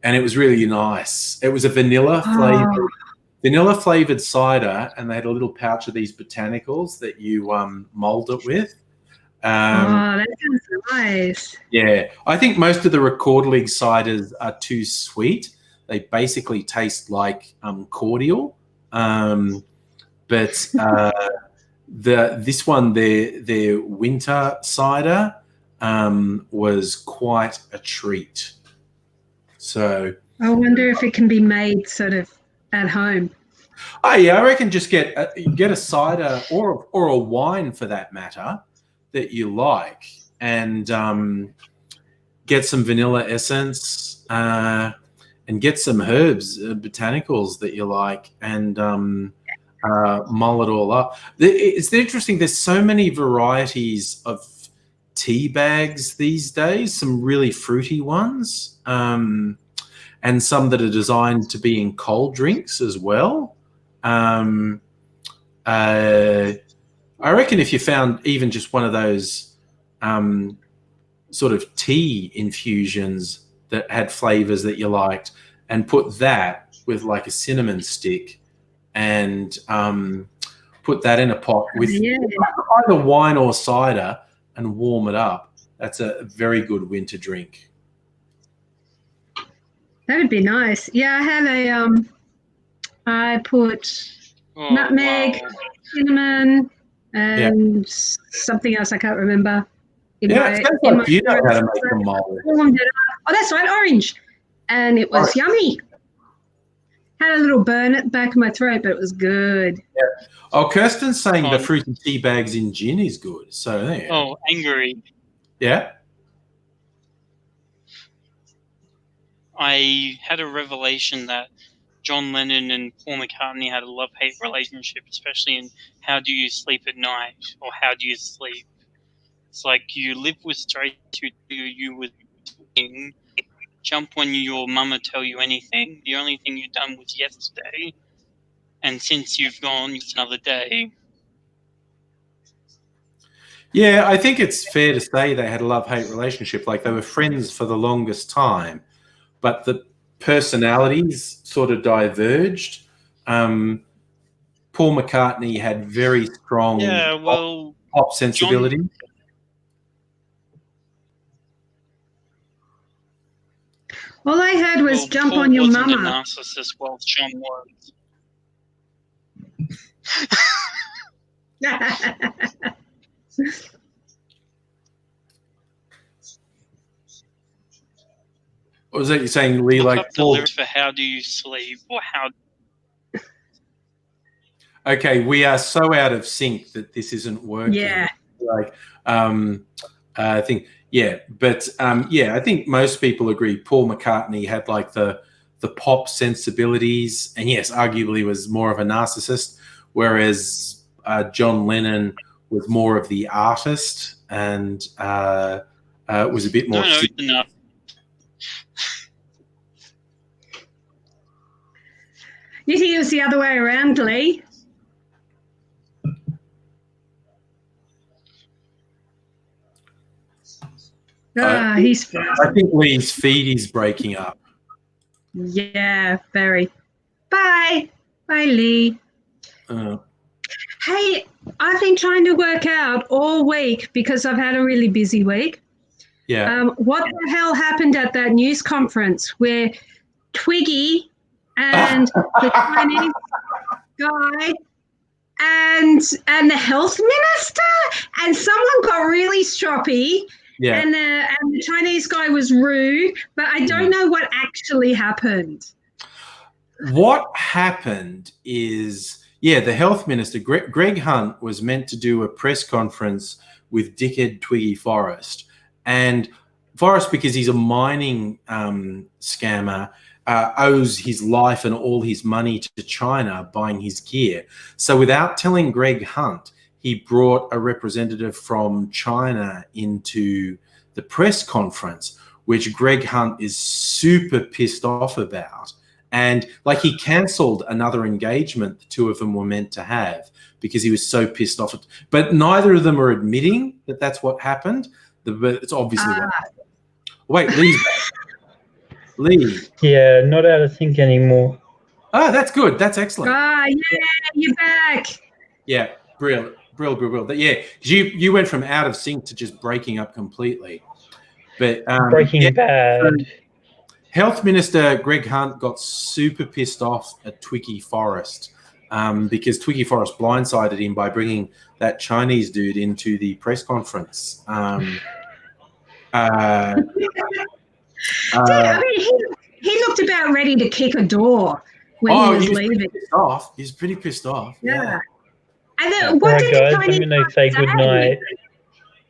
And it was really nice. It was a vanilla flavored cider, and they had a little pouch of these botanicals that you mold it with. That sounds nice. Yeah, I think most of the Record League ciders are too sweet. They basically taste like cordial. But this one, their winter cider, was quite a treat. So I wonder if it can be made sort of at home. oh yeah, I reckon just get a cider or a wine for that matter that you like, and get some vanilla essence and get some herbs, botanicals that you like, and mull it all up. It's interesting. There's so many varieties of tea bags these days. Some really fruity ones, and some that are designed to be in cold drinks as well. I reckon if you found even just one of those sort of tea infusions that had flavors that you liked, and put that with like a cinnamon stick, and put that in a pot with either wine or cider, and warm it up. That's a very good winter drink. That would be nice. Yeah, I had I put nutmeg, cinnamon, and something else I can't remember. It sounds like you know how to make them mold. Oh, that's right, orange. And it was yummy. Had a little burn at the back of my throat, but it was good. Yeah. Oh, Kirsten's saying the fruity tea bags in gin is good. So there. Oh, angry. Yeah. I had a revelation that John Lennon and Paul McCartney had a love-hate relationship, especially in How Do You Sleep at Night, or How Do You Sleep? It's like you live with straight to you with sleeping, jump when your mama tell you anything. The only thing you've done was yesterday, and since you've gone, it's another day. Yeah, I think it's fair to say they had a love-hate relationship. Like, they were friends for the longest time, but the personalities sort of diverged. Paul McCartney had very strong pop sensibility. All I heard was jump Paul on your wasn't mama. a narcissist, while John was. What was that you're saying, Lee? Look Like up the lyrics for How Do You Sleep, or How... Okay, we are so out of sync that this isn't working. Yeah. Like, I think, but I think most people agree. Paul McCartney had like the pop sensibilities, and yes, arguably was more of a narcissist, whereas John Lennon was more of the artist and was a bit more. No, enough. You think it was the other way around, Lee? He's. I think Lee's feed is breaking up. Yeah, very. Bye, Lee. Hey, I've been trying to work out all week because I've had a really busy week. Yeah. What the hell happened at that news conference where Twiggy and the Chinese guy and the health minister and someone got really stroppy. Yeah. And the Chinese guy was rude, but I don't know what actually happened. What happened is, the health minister, Greg Hunt, was meant to do a press conference with dickhead Twiggy Forrest. And Forrest, because he's a mining scammer, owes his life and all his money to China buying his gear. So without telling Greg Hunt, he brought a representative from China into the press conference, which Greg Hunt is super pissed off about. And like he cancelled another engagement the two of them were meant to have because he was so pissed off. But neither of them are admitting that that's what happened. But it's obviously what happened. Wait, Lee's back. Lee. Yeah, not out of sync anymore. Oh, that's good. That's excellent. Yeah, you're back. Yeah, brilliant. Yeah, because you went from out of sync to just breaking up completely. But breaking bad. Health Minister Greg Hunt got super pissed off at Twiggy Forrest because Twiggy Forrest blindsided him by bringing that Chinese dude into the press conference. Dude, I mean, he looked about ready to kick a door when he was leaving. He's pretty pissed off. Yeah. And then, what did guys, the Chinese I'm going to say good night.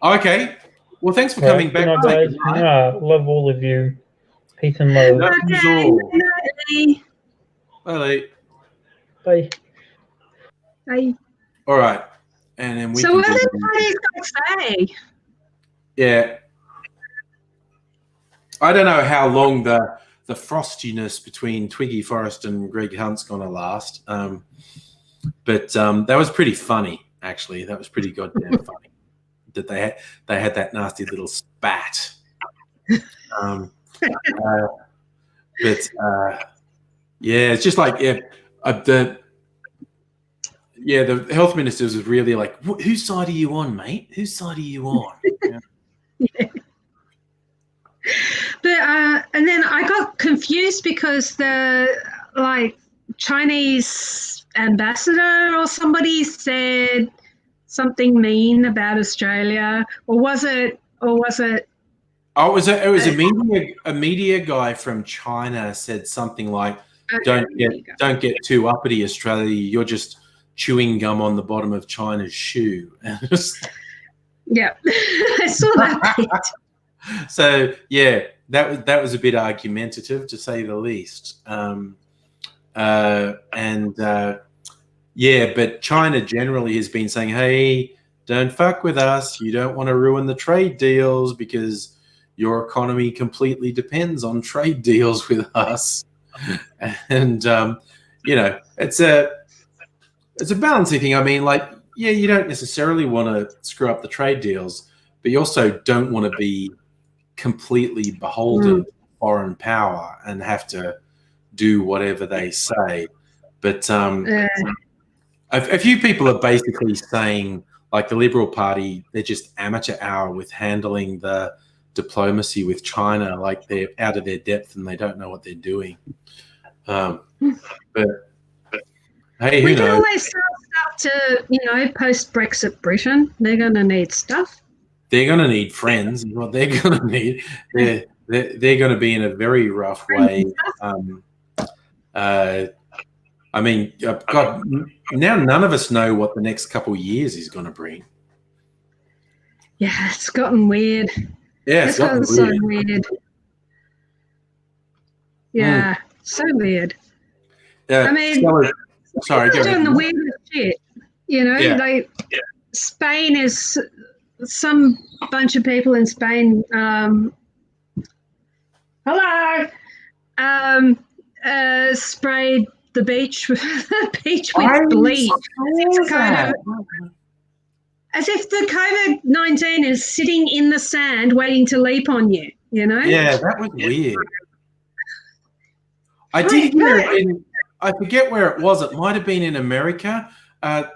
Okay. Well, thanks for coming back. Good night, guys. Love all of you. Peace and love. Bye. Bye. Bye. All right. And then what did the Chinese guys say? Yeah. I don't know how long the frostiness between Twiggy Forrest and Greg Hunt's going to last. But that was pretty funny, actually. That was pretty goddamn funny that they had that nasty little spat. It's just like the health minister was really like, whose side are you on, mate? Whose side are you on? Yeah. But and then I got confused because the Chinese ambassador or somebody said something mean about Australia, or was it? Oh, it was a media guy from China said something like, "Don't get too uppity, Australia. You're just chewing gum on the bottom of China's shoe." Yeah, I saw that bit. So that was a bit argumentative, to say the least. But China generally has been saying, "Hey, don't fuck with us. You don't want to ruin the trade deals because your economy completely depends on trade deals with us." And it's a balancing thing. I mean, you don't necessarily want to screw up the trade deals, but you also don't want to be completely beholden to foreign power and have to do whatever they say. But a few people are basically saying, like the Liberal Party, they're just amateur hour with handling the diplomacy with China, like they're out of their depth and they don't know what they're doing. But hey, we can always sell stuff to, post-Brexit Britain. They're going to need stuff. They're going to need friends. And what they're going to need, they're going to be in a very rough way. I I mean, God, now none of us know what the next couple of years is going to bring. Yeah, it's gotten weird. Yeah, It's gotten so weird. Yeah, so weird. I mean, sorry, go doing ahead. the weirdest shit. You know, Spain is some bunch of people in Spain. Hello. Sprayed the beach with bleach. As if the COVID-19 is sitting in the sand waiting to leap on you. You know? Yeah, that was weird. I did hear it I forget where it was. It might have been in America.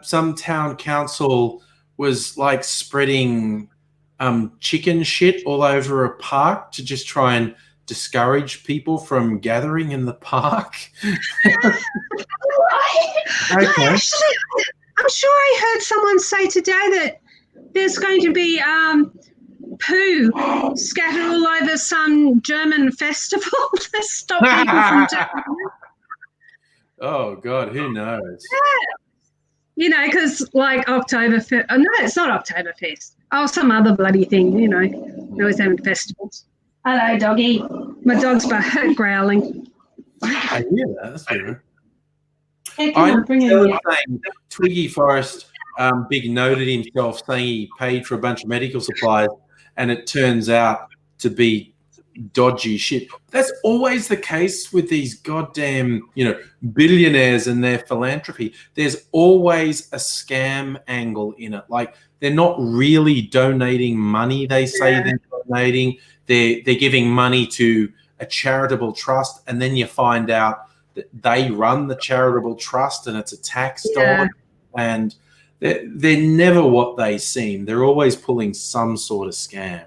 Some town council was like spreading chicken shit all over a park to just try and discourage people from gathering in the park. Okay. Actually, I'm sure I heard someone say today that there's going to be poo scattered all over some German festival to stop people from doing it. Oh, God, who knows? Yeah. You know, because like Oktoberfest, no, it's not Oktoberfest. Oh, some other bloody thing, you know. They're always having festivals. Hello, doggy. My dog's growling. I hear that. That's weird. Hey, come on, bring it in. Twiggy Forrest big noted himself saying he paid for a bunch of medical supplies, and it turns out to be dodgy shit. That's always the case with these goddamn, billionaires and their philanthropy. There's always a scam angle in it. Like, they're not really donating money. They say they're donating. They're giving money to a charitable trust, and then you find out that they run the charitable trust and it's a tax dog, and they're never what they seem. They're always pulling some sort of scam.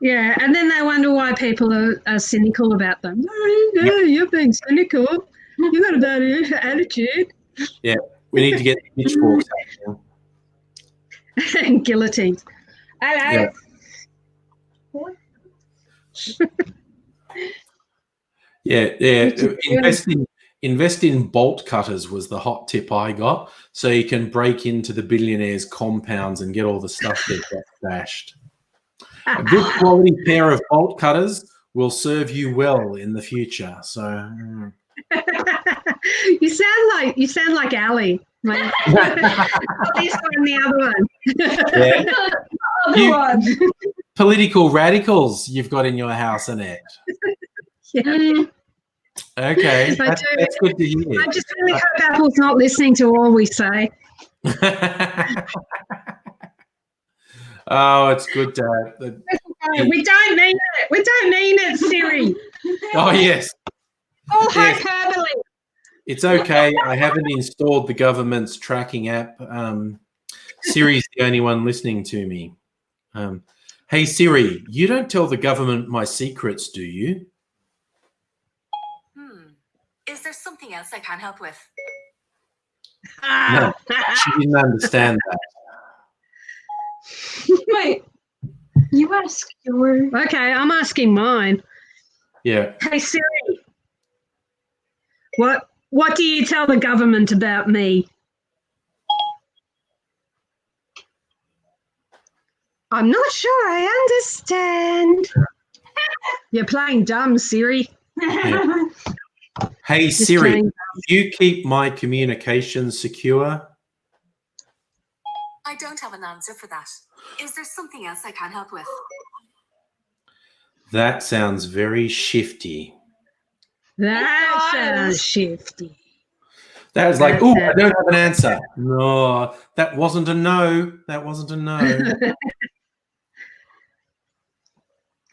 Yeah, and then they wonder why people are cynical about them. No, you're being cynical. You got a bad attitude. Yeah, we need to get pitchforks out now. And guillotines. Hello. Yeah. Invest in bolt cutters was the hot tip I got, so you can break into the billionaires' compounds and get all the stuff they've got stashed. A good quality pair of bolt cutters will serve you well in the future. So you sound like Ali. Like, this one, the other one. Political radicals you've got in your house, Annette. Yeah. Okay, that's good to hear. I just really hope Apple's not listening to all we say. Oh, it's good to have we don't mean it. We don't mean it, Siri. Oh, yes. All hyperbole. It's okay. I haven't installed the government's tracking app. Siri's the only one listening to me. Hey, Siri, you don't tell the government my secrets, do you? Is there something else I can help with? No, she didn't understand that. Wait, you ask yours. Okay, I'm asking mine. Yeah. Hey, Siri, what do you tell the government about me? I'm not sure I understand. You're playing dumb, Siri. Yeah. Hey, Siri, do you keep my communications secure? I don't have an answer for that. Is there something else I can help with? That sounds very shifty. That sounds shifty. That was like, oh, I don't have an answer. No, that wasn't a no. That wasn't a no.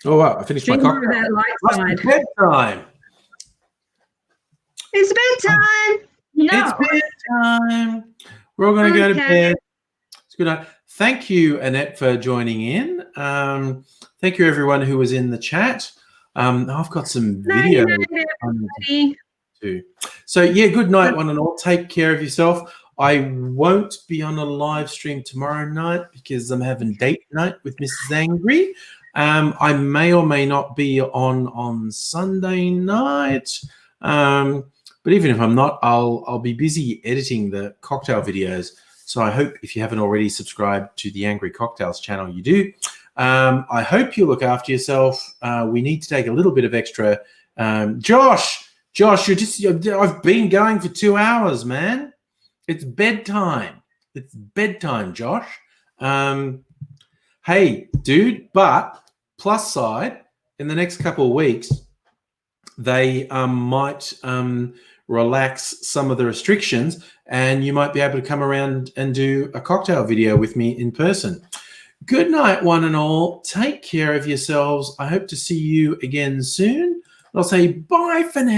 Oh, wow, I finished my cocktail. It's bedtime. It's bedtime. No. It's bedtime. We're all going to go to bed. It's good night. Thank you, Annette, for joining in. Thank you, everyone who was in the chat. I've got some video too. So, yeah, good night, one and all. Take care of yourself. I won't be on a live stream tomorrow night because I'm having date night with Mrs. Angry. I may or may not be on Sunday night. But even if I'm not, I'll be busy editing the cocktail videos. So I hope if you haven't already subscribed to the Angry Cocktails channel, you do. I hope you look after yourself. We need to take a little bit of extra. Josh, I've been going for 2 hours, man. It's bedtime. It's bedtime, Josh. Hey, dude, but plus side, in the next couple of weeks, they might relax some of the restrictions, and you might be able to come around and do a cocktail video with me in person. Good night, one and all. Take care of yourselves. I hope to see you again soon. I'll say bye for now.